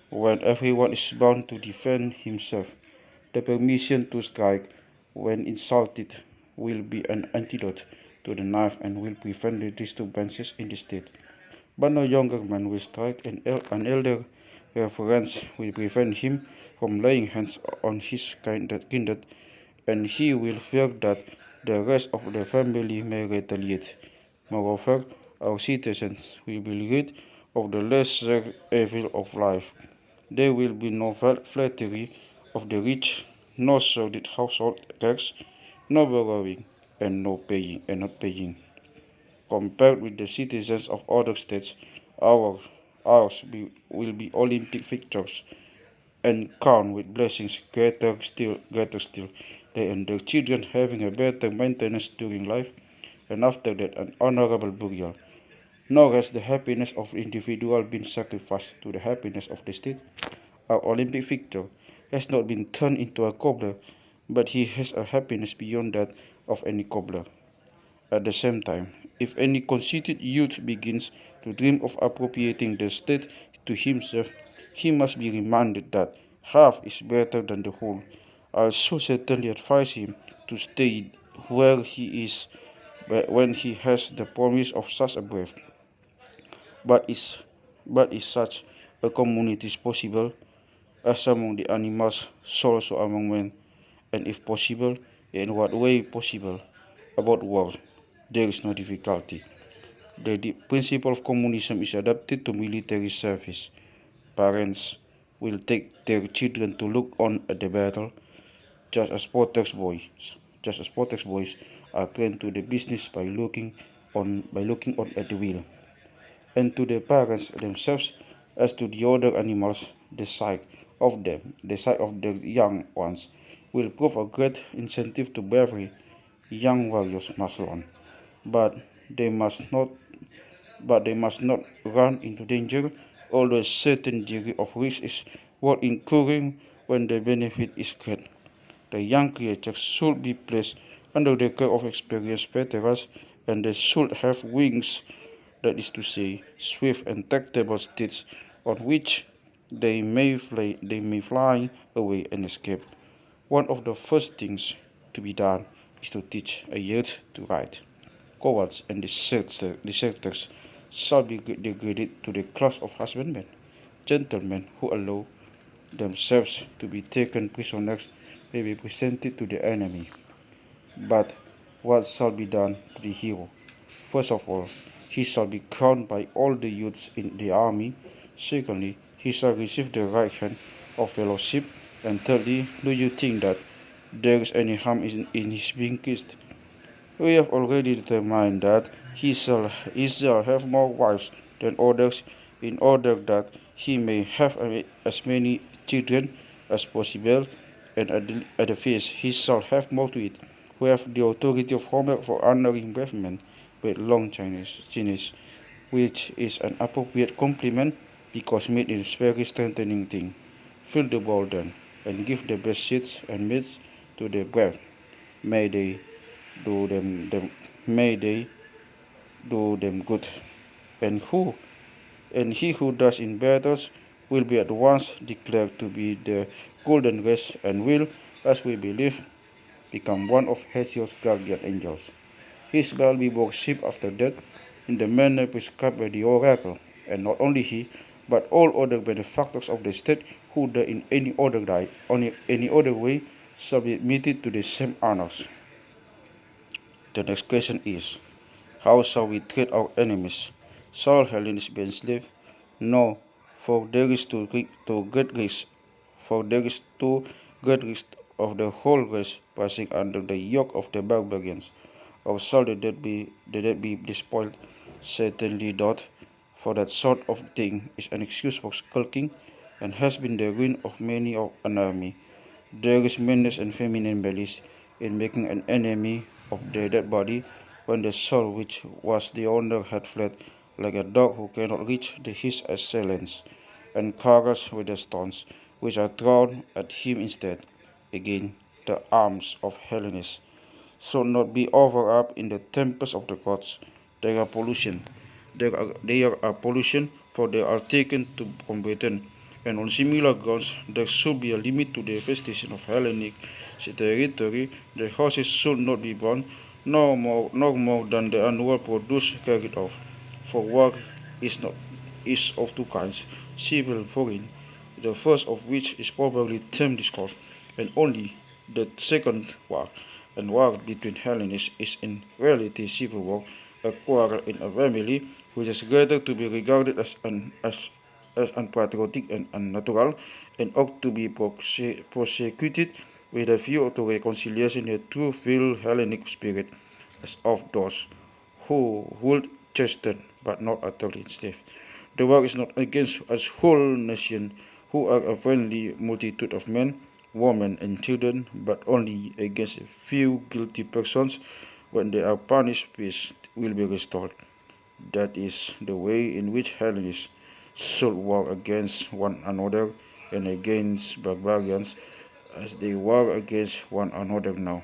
when everyone is bound to defend himself? The permission to strike when insulted will be an antidote to the knife and will prevent the disturbances in the state. But no younger man will strike, an elder reverence will prevent him from laying hands on his kindred, and he will fear that the rest of the family may retaliate. Moreover, our citizens will be rid of the lesser evil of life. There will be no flattery of the rich, no sordid household tax, no borrowing, and no paying and not paying. Compared with the citizens of other states, our, will be Olympic victors and crowned with blessings greater still, they and their children having a better maintenance during life, and after that an honorable burial. Nor has the happiness of the individual been sacrificed to the happiness of the state. Our Olympic victor has not been turned into a cobbler, but he has a happiness beyond that of any cobbler. At the same time, if any conceited youth begins to dream of appropriating the state to himself, he must be reminded that half is better than the whole. I should certainly advise him to stay where he is when he has the promise of such a breath. But is, but is such a community possible, as among the animals, so also among men, and if possible, in what way possible? About war, there is no difficulty. The principle of communism is adapted to military service. Parents will take their children to look on at the battle, just as Potex boys are trained to the business by looking on at the wheel. And to the parents themselves, as to the other animals, the sight of their young ones will prove a great incentive to bravery. Young warriors must learn, but they must not but they must not run into danger, although a certain degree of risk is worth incurring when the benefit is great. The young creatures should be placed under the care of experienced veterans, and they should have wings, that is to say, swift and tractable steeds on which they may fly away and escape. One of the first things to be done is to teach a youth to ride. Cowards and deserters shall be degraded to the class of husbandmen. Gentlemen who allow themselves to be taken prisoners may be presented to the enemy. But what shall be done to the hero? First of all, he shall be crowned by all the youths in the army. Secondly, he shall receive the right hand of fellowship. And thirdly, do you think that there is any harm in his being kissed? We have already determined that he shall have more wives than others, in order that he may have as many children as possible, and at the feast he shall have more to eat, who have the authority of Homer for honoring brave men with long Chinese, which is an appropriate compliment because meat is very strengthening thing. Fill the bowl then, and give the best seeds and meats to the brave. May they do them good. And who and he who does in battles will be at once declared to be the golden race, and will, as we believe, become one of Hesiod's guardian angels. He shall be worshipped after death in the manner prescribed by the oracle, and not only he, but all other benefactors of the state who die in any other way shall be admitted to the same honors. The next question is, how shall we treat our enemies? Shall Hellenes be enslaved? No, for there is too great risk, of the whole race passing under the yoke of the barbarians. Or shall the dead be despoiled? Certainly not, for that sort of thing is an excuse for skulking, and has been the ruin of many of an army. There is meanness and feminine malice in making an enemy of the dead body, when the soul which was the owner had fled, like a dog who cannot reach his assailants. and carries with the stones, which are thrown at him instead. Again, the arms of Hellenes should not be offered up in the temples of the gods. They are pollution. They are pollution, for they are taken to combatant. And on similar grounds, there should be a limit to the infestation of Hellenic territory. The horses should not be born, nor more than the annual produce carried off. For war is of two kinds, civil and foreign, the first of which is probably termed discord, and only the second war, and war between Hellenists is in reality civil war, a quarrel in a family, which is greater to be regarded as unpatriotic and unnatural, and ought to be prosecuted with a view to reconciliation in a true filial Hellenic spirit, as of those who would chasten but not utterly enslave. The war is not against a whole nation, who are a friendly multitude of men, women, and children, but only against a few guilty persons. When they are punished, peace will be restored. That is the way in which Hellenists should war against one another and against barbarians, as they war against one another now.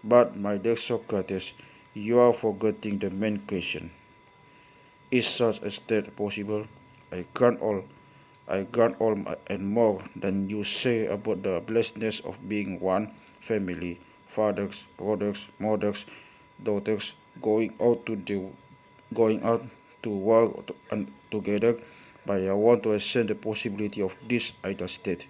But, my dear Socrates, you are forgetting the main question. Is such a state possible? I grant all I grant all and more than you say about the blessedness of being one family, fathers, brothers, mothers, daughters, going out to war and together. But I want to ascend the possibility of this ideal state.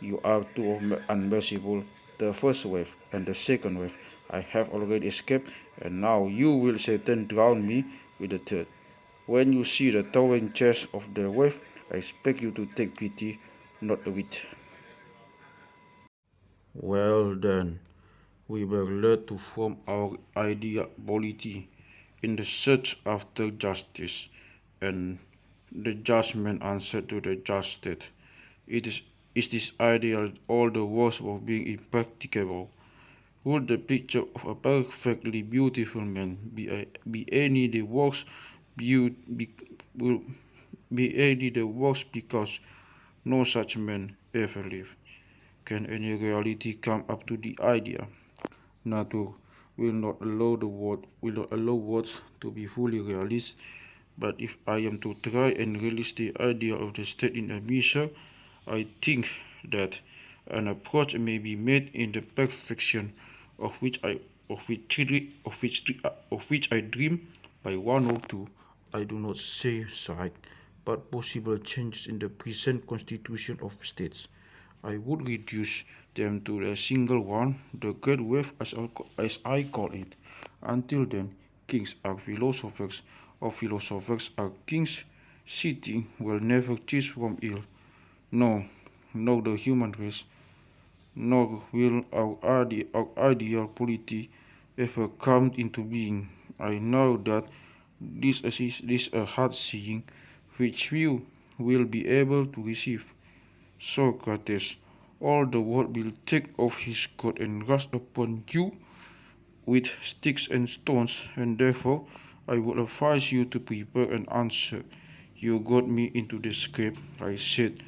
You are too unmerciful. The first wave and the second wave I have already escaped, and now you will Satan drown me with the third. When you see the towering chest of the wave, I expect you to take pity, not a wit. Well then, we were led to form our ideal polity in the search after justice, and the just man answered to the just state. Is this ideal all the worse of being impracticable? Would the picture of a perfectly beautiful man be any the worse be, be, will be any the worse because no such man ever lived? Can any reality come up to the idea? Nature will not allow words to be fully realist, but if I am to try and release the idea of the state in a measure, I think that an approach may be made in the perfection of which I dream by one or two, I do not say sight, but possible changes in the present constitution of states. I would reduce them to a single one, the great wave as I call it. Until then, kings are philosophers, or philosophers are kings. Sitting will never cease from ill. No, nor the human race, nor will our ideal polity ever come into being. I know that this a hard saying which few will be able to receive. Socrates, all the world will take off his coat and rush upon you with sticks and stones, and therefore I would advise you to prepare an answer. You got me into the scrape, I said,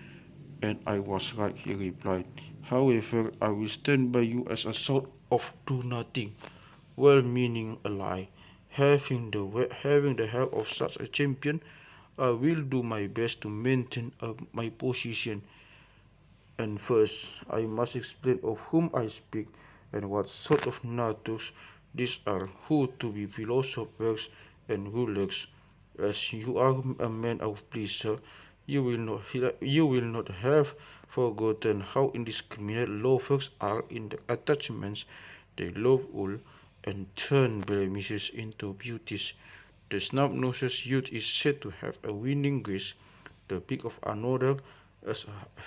and I was right, he replied. However, I will stand by you as a sort of do-nothing, well-meaning ally. Having the help of such a champion, I will do my best to maintain my position. And first, I must explain of whom I speak and what sort of natures these are, who to be philosophers and rulers. As you are a man of pleasure, you will not have forgotten how indiscriminate lovers are in the attachments. They love all and turn blemishes into beauties. The snub-nosed youth is said to have a winning grace. The pig of another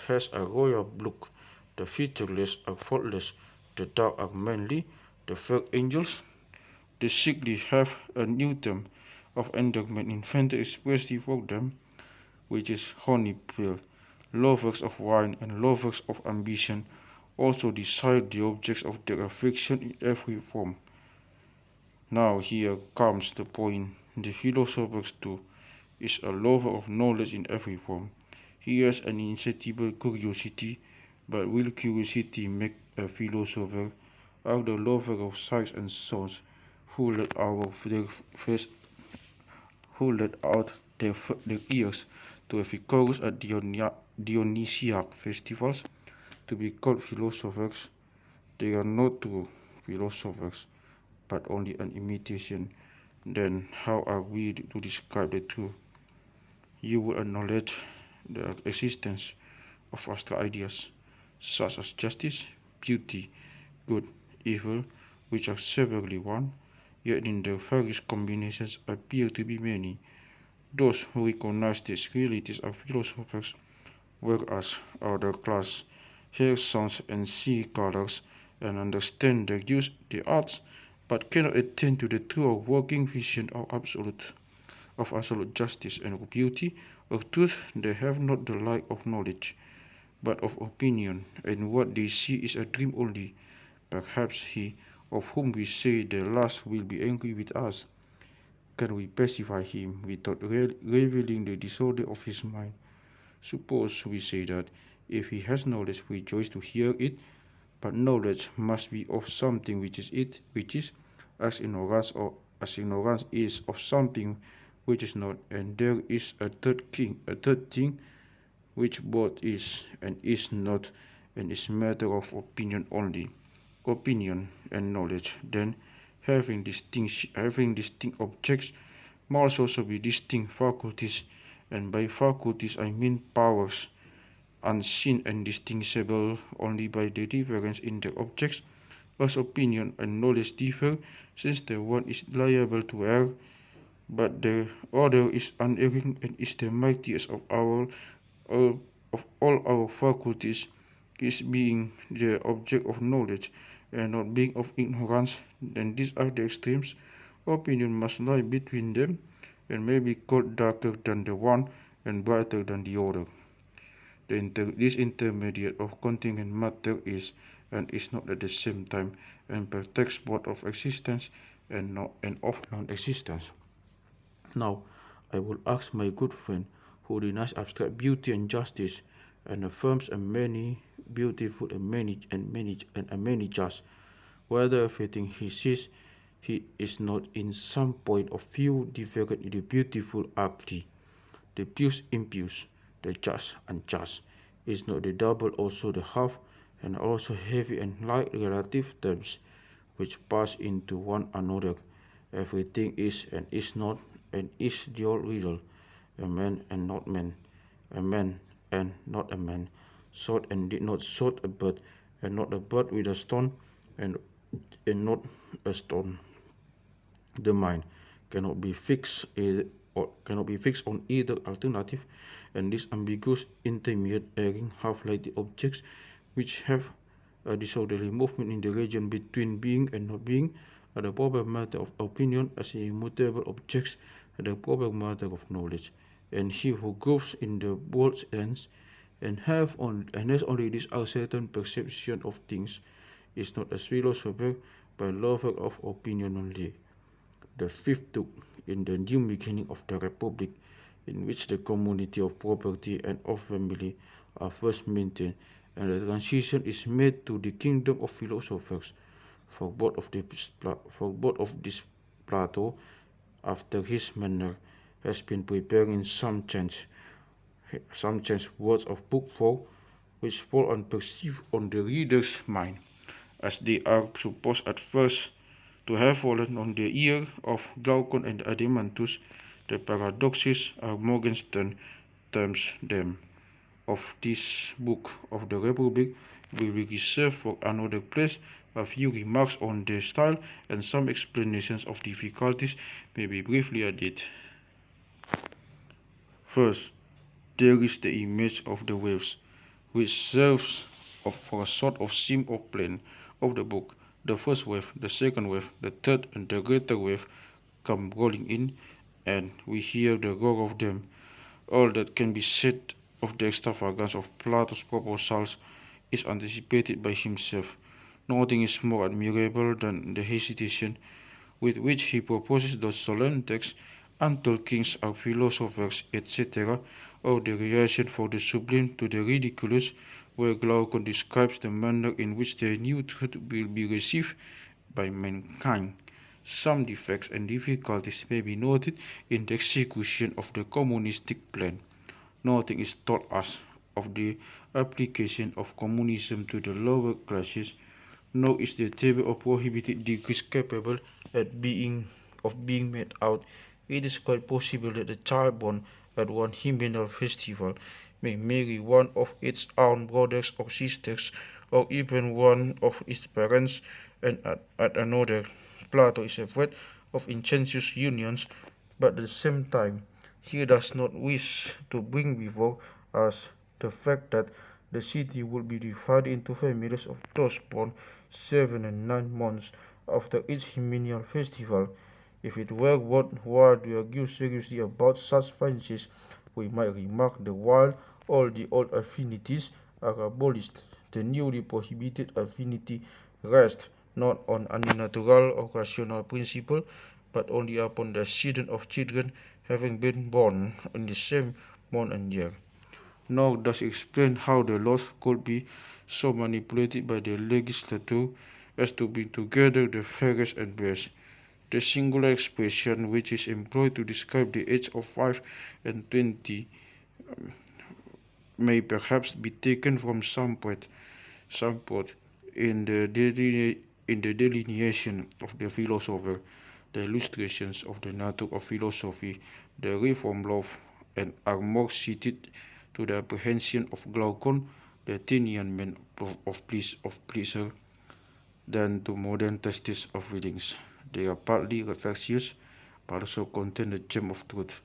has a royal look. The featureless are faultless. The dark are manly. The fair angels, the sickly have a new term of endearment invented expressly for them, which is honeypeel. Lovers of wine and lovers of ambition also desire the objects of their affection in every form. Now here comes the point. The philosopher too is a lover of knowledge in every form. He has an insatiable curiosity, but will curiosity make a philosopher? Are the lover of sights and sounds who let out their ears to epicurus at Dionysiac festivals to be called philosophers? They are not true philosophers, but only an imitation. Then how are we to describe the truth? You will acknowledge the existence of abstract ideas, such as justice, beauty, good, evil, which are severally one, yet in their various combinations appear to be many. Those who recognize these realities are philosophers, whereas other class hear sounds and see colors and understand the use the arts, but cannot attain to the true working vision of absolute justice and beauty, of truth they have not the light of knowledge, but of opinion, and what they see is a dream only. Perhaps he, of whom we say the last will be angry with us, can we pacify him without revealing the disorder of his mind? Suppose we say that if he has knowledge, we rejoice to hear it, but knowledge must be of something which is as ignorance is of something which is not, and there is a third thing which both is and is not, and is matter of opinion only. Opinion and knowledge, then, having distinct objects, must also be distinct faculties, and by faculties I mean powers, unseen and distinguishable only by the difference in their objects, as opinion and knowledge differ, since the one is liable to err, but the other is unerring and is the mightiest of all our faculties, is being the object of knowledge and not being of ignorance. Then these are the extremes. Opinion must lie between them and may be called darker than the one and brighter than the other. This intermediate of contingent matter is and is not at the same time, and partakes both of existence and of non-existence. Now, I will ask my good friend, who denies abstract beauty and justice, and affirms a many beautiful and many just, whether everything he sees he is not in some point of view different in the beautiful ugly, the pious impious, the just unjust, is not the double also the half, and also heavy and light relative terms, which pass into one another. Everything is and is not, and is the old riddle, a man and not man, a man and not a man, shot and did not shot a bird, and not a bird with a stone, and not a stone. The mind cannot be fixed on either alternative, and this ambiguous intermediate erring half like the objects which have a disorderly movement in the region between being and not being are the proper matter of opinion, as immutable objects are the proper matter of knowledge. And he who grows in the world's ends and has only this uncertain perception of things is not a philosopher, but lover of opinion only. The fifth book in the new beginning of the Republic, in which the community of property and of family are first maintained, and the transition is made to the kingdom of philosophers. For both of these Plato, after his manner, has been preparing some change words of book 4, which fall unperceived on the reader's mind, as they are supposed at first to have fallen on the ear of Glaucon and Adeimantus. The paradoxes are Morgenstern terms them. Of this book of the Republic will be reserved for another place. A few remarks on the style and some explanations of difficulties may be briefly added. First, there is the image of the waves, which serves for a sort of seam or plane of the book. The first wave, the second wave, the third and the greater wave come rolling in, and we hear the roar of them. All that can be said of the extravagance of Plato's proposals is anticipated by himself. Nothing is more admirable than the hesitation with which he proposes those solemn texts until kings or philosophers, etc., or the reaction for the sublime to the ridiculous, where Glaucon describes the manner in which the new truth will be received by mankind. Some defects and difficulties may be noted in the execution of the communistic plan. Nothing is taught us of the application of communism to the lower classes, nor is the table of prohibited degrees capable of being made out. It is quite possible that a child born at one hymeneal festival may marry one of its own brothers or sisters, or even one of its parents, and at another. Plato is afraid of incestuous unions, but at the same time he does not wish to bring before us the fact that the city would be divided into families of those born 7 and 9 months after each hymeneal festival. If it were worthwhile to argue seriously about such fancies, we might remark that while all the old affinities are abolished, the newly prohibited affinity rests not on any natural or rational principle, but only upon the accident of children having been born in the same month and year. Nor does it explain how the laws could be so manipulated by the legislature as to bring together the fairest and best. The singular expression which is employed to describe the age of 5 and 20 may perhaps be taken from some point in the delineation of the philosopher, the illustrations of the nature of philosophy, the reform law, and are more suited to the apprehension of Glaucon, the Athenian man of pleasure, than to modern testes of readings. They are partly reflexious, but also contain the gem of truth.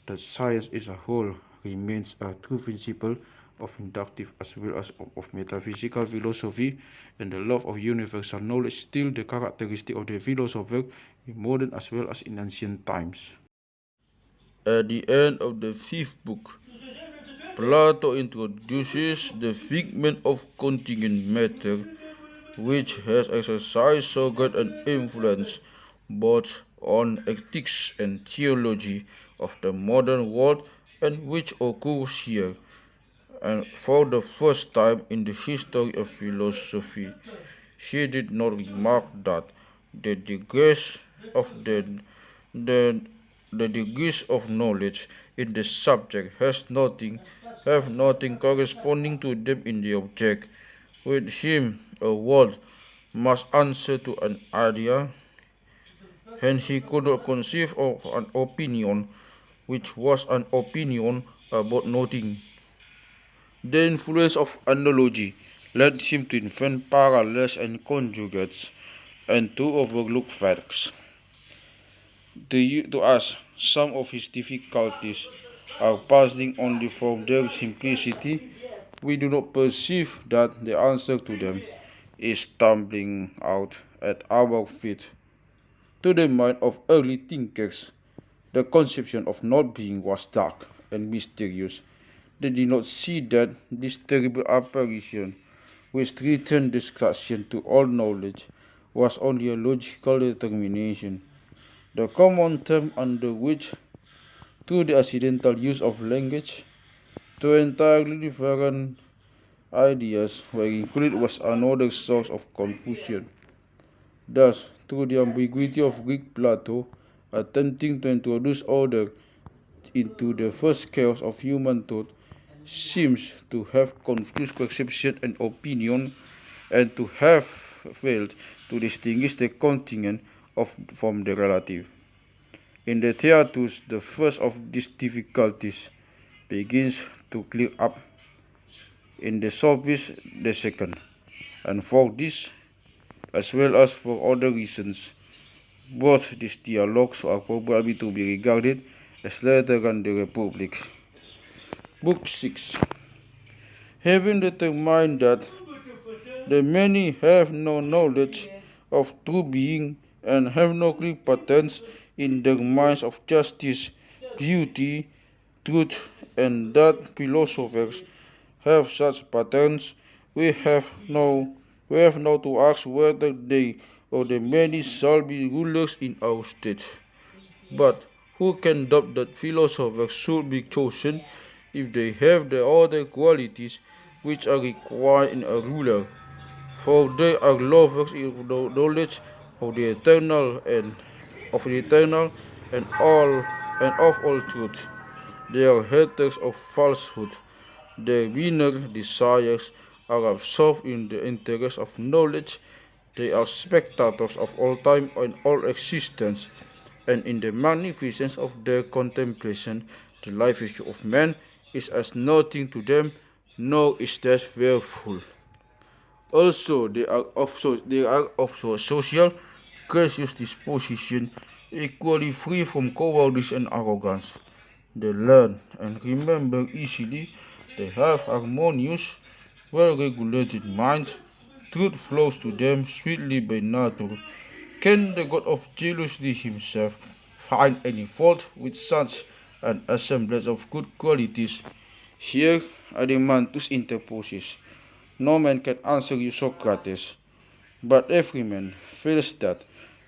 That science as a whole remains a true principle of inductive as well as of metaphysical philosophy, and the love of universal knowledge still the characteristic of the philosopher in modern as well as in ancient times. At the end of the fifth book, Plato introduces the figment of contingent matter, which has exercised so great an influence both on ethics and theology of the modern world, and which occurs here, and for the first time in the history of philosophy. She did not remark that the degrees of the, the degrees of knowledge in the subject have nothing corresponding to them in the object. With him, a word must answer to an idea, and he could not conceive of an opinion which was an opinion about nothing. The influence of analogy led him to invent parallels and conjugates, and to overlook facts. To us, some of his difficulties are passing only from their simplicity. We do not perceive that the answer to them is tumbling out at our feet. To the mind of early thinkers, the conception of not being was dark and mysterious. They did not see that this terrible apparition, which threatened destruction to all knowledge, was only a logical determination, the common term under which, through the accidental use of language, two entirely different ideas were included was another source of confusion. Thus, through the ambiguity of Greek Plato, attempting to introduce order into the first chaos of human thought, seems to have confused perception and opinion, and to have failed to distinguish the contingent from the relative. In the Theatus, the first of these difficulties begins to clear up. In the Sophist, the second. And for this, as well as for other reasons, both these dialogues are probably to be regarded as later on the Republic. Book 6. Having determined that the many have no knowledge of true being and have no clear patents in their minds of justice, beauty, truth, and that philosophers have such patterns, we have now to ask whether they or the many shall be rulers in our state. But Who can doubt that philosophers should be chosen if they have the other qualities which are required in a ruler? For they are lovers of the knowledge of the eternal and all and of all truth. They are haters of falsehood. Their inner desires are absorbed in the interest of knowledge. They are spectators of all time and all existence, and in the magnificence of their contemplation, the life of man is as nothing to them, nor is that fearful. Also, they are of social, gracious disposition, equally free from cowardice and arrogance. They learn and remember easily. They have harmonious, well regulated minds. Truth flows to them sweetly by nature. Can the God of jealousy himself find any fault with such an assemblage of good qualities? Here Adeimantus interposes. No man can answer you, Socrates, but every man feels that.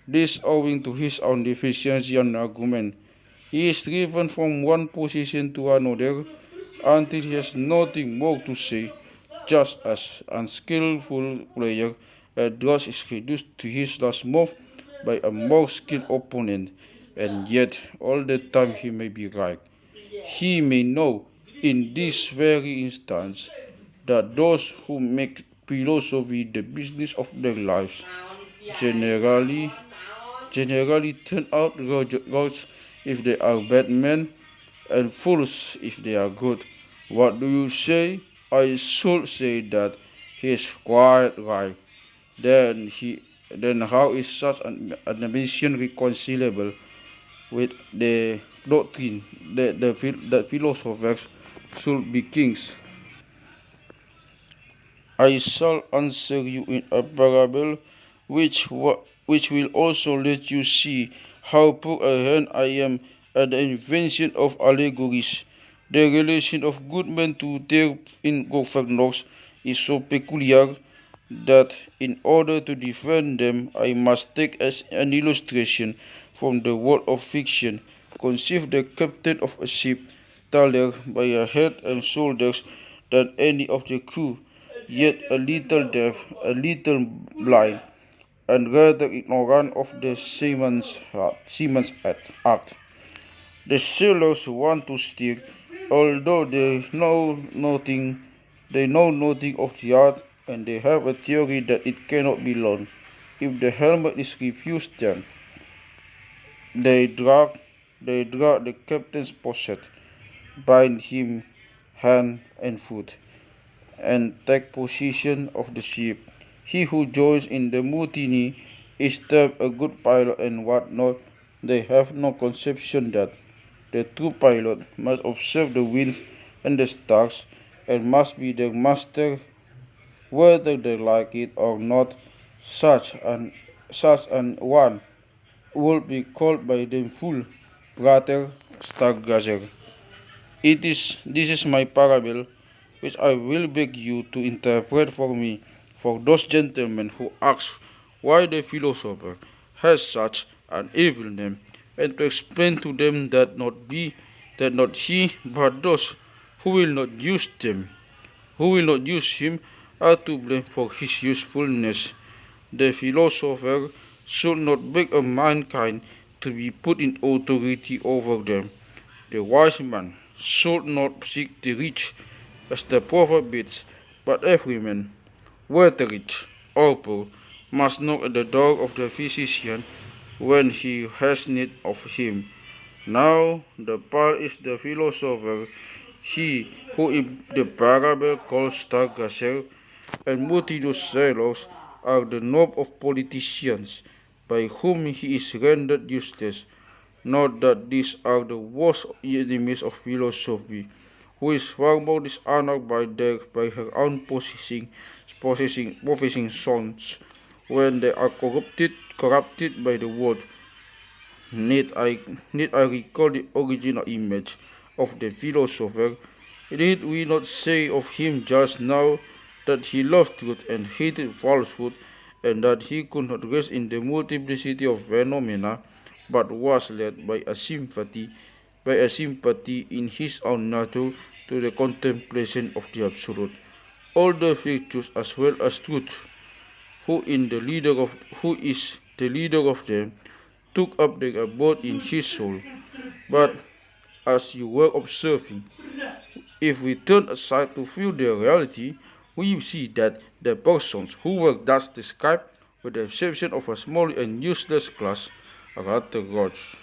This owing to his own deficiency in argument. He is driven from one position to another until he has nothing more to say, just as unskillful player draws is reduced to his last move by a more skilled opponent, and yet all the time he may be right. He may know in this very instance that those who make philosophy the business of their lives generally turn out rogues if they are bad men and fools if they are good. What do you say? I should say that he is quite right. Then how is such an admission reconcilable with the doctrine that philosophers should be kings? I shall answer you in a parable which will also let you see how poor a hand I am at the invention of allegories. The relation of good men to their imperfections is so peculiar that in order to defend them I must take as an illustration from the world of fiction. Conceive the captain of a ship taller by a head and shoulders than any of the crew, yet a little deaf, a little blind, and rather ignorant of the seaman's art. The sailors want to steer, although they know nothing of the art, and they have a theory that it cannot be learned. If the helmet is refused them, they drag the captain's pocket, bind him hand and foot, and take possession of the ship. He who joins in the mutiny is termed a good pilot and what not. They have no conception that the true pilot must observe the winds and the stars and must be their master whether they like it or not. Such an one would be called by them fool, prater, stargazer. This is my parable, which I will beg you to interpret for me, for those gentlemen who ask why the philosopher has such an evil name, and to explain to them that not he, but those who will not use him, are to blame for his usefulness. The philosopher should not beg of mankind to be put in authority over them. The wise man should not seek the rich, as the proverb bids, but every man, whether rich or poor, must knock at the door of the physician when he has need of him. Now the part is the philosopher, he who in the parable calls stargazer and multitude sailors are the knob of politicians, by whom he is rendered useless. Not that these are the worst enemies of philosophy, who is far more dishonored by her own professing sons, when they are corrupted by the word. Need I recall the original image of the philosopher? Did we not say of him just now that he loved truth and hated falsehood, and that he could not rest in the multiplicity of phenomena but was led by a sympathy in his own nature to the contemplation of the absolute. All the virtues as well as truth, who is the leader of them, took up their abode in his soul. But as you were observing, if we turn aside to view their reality, we see that the persons who were thus described, with the exception of a small and useless class, are at the gods.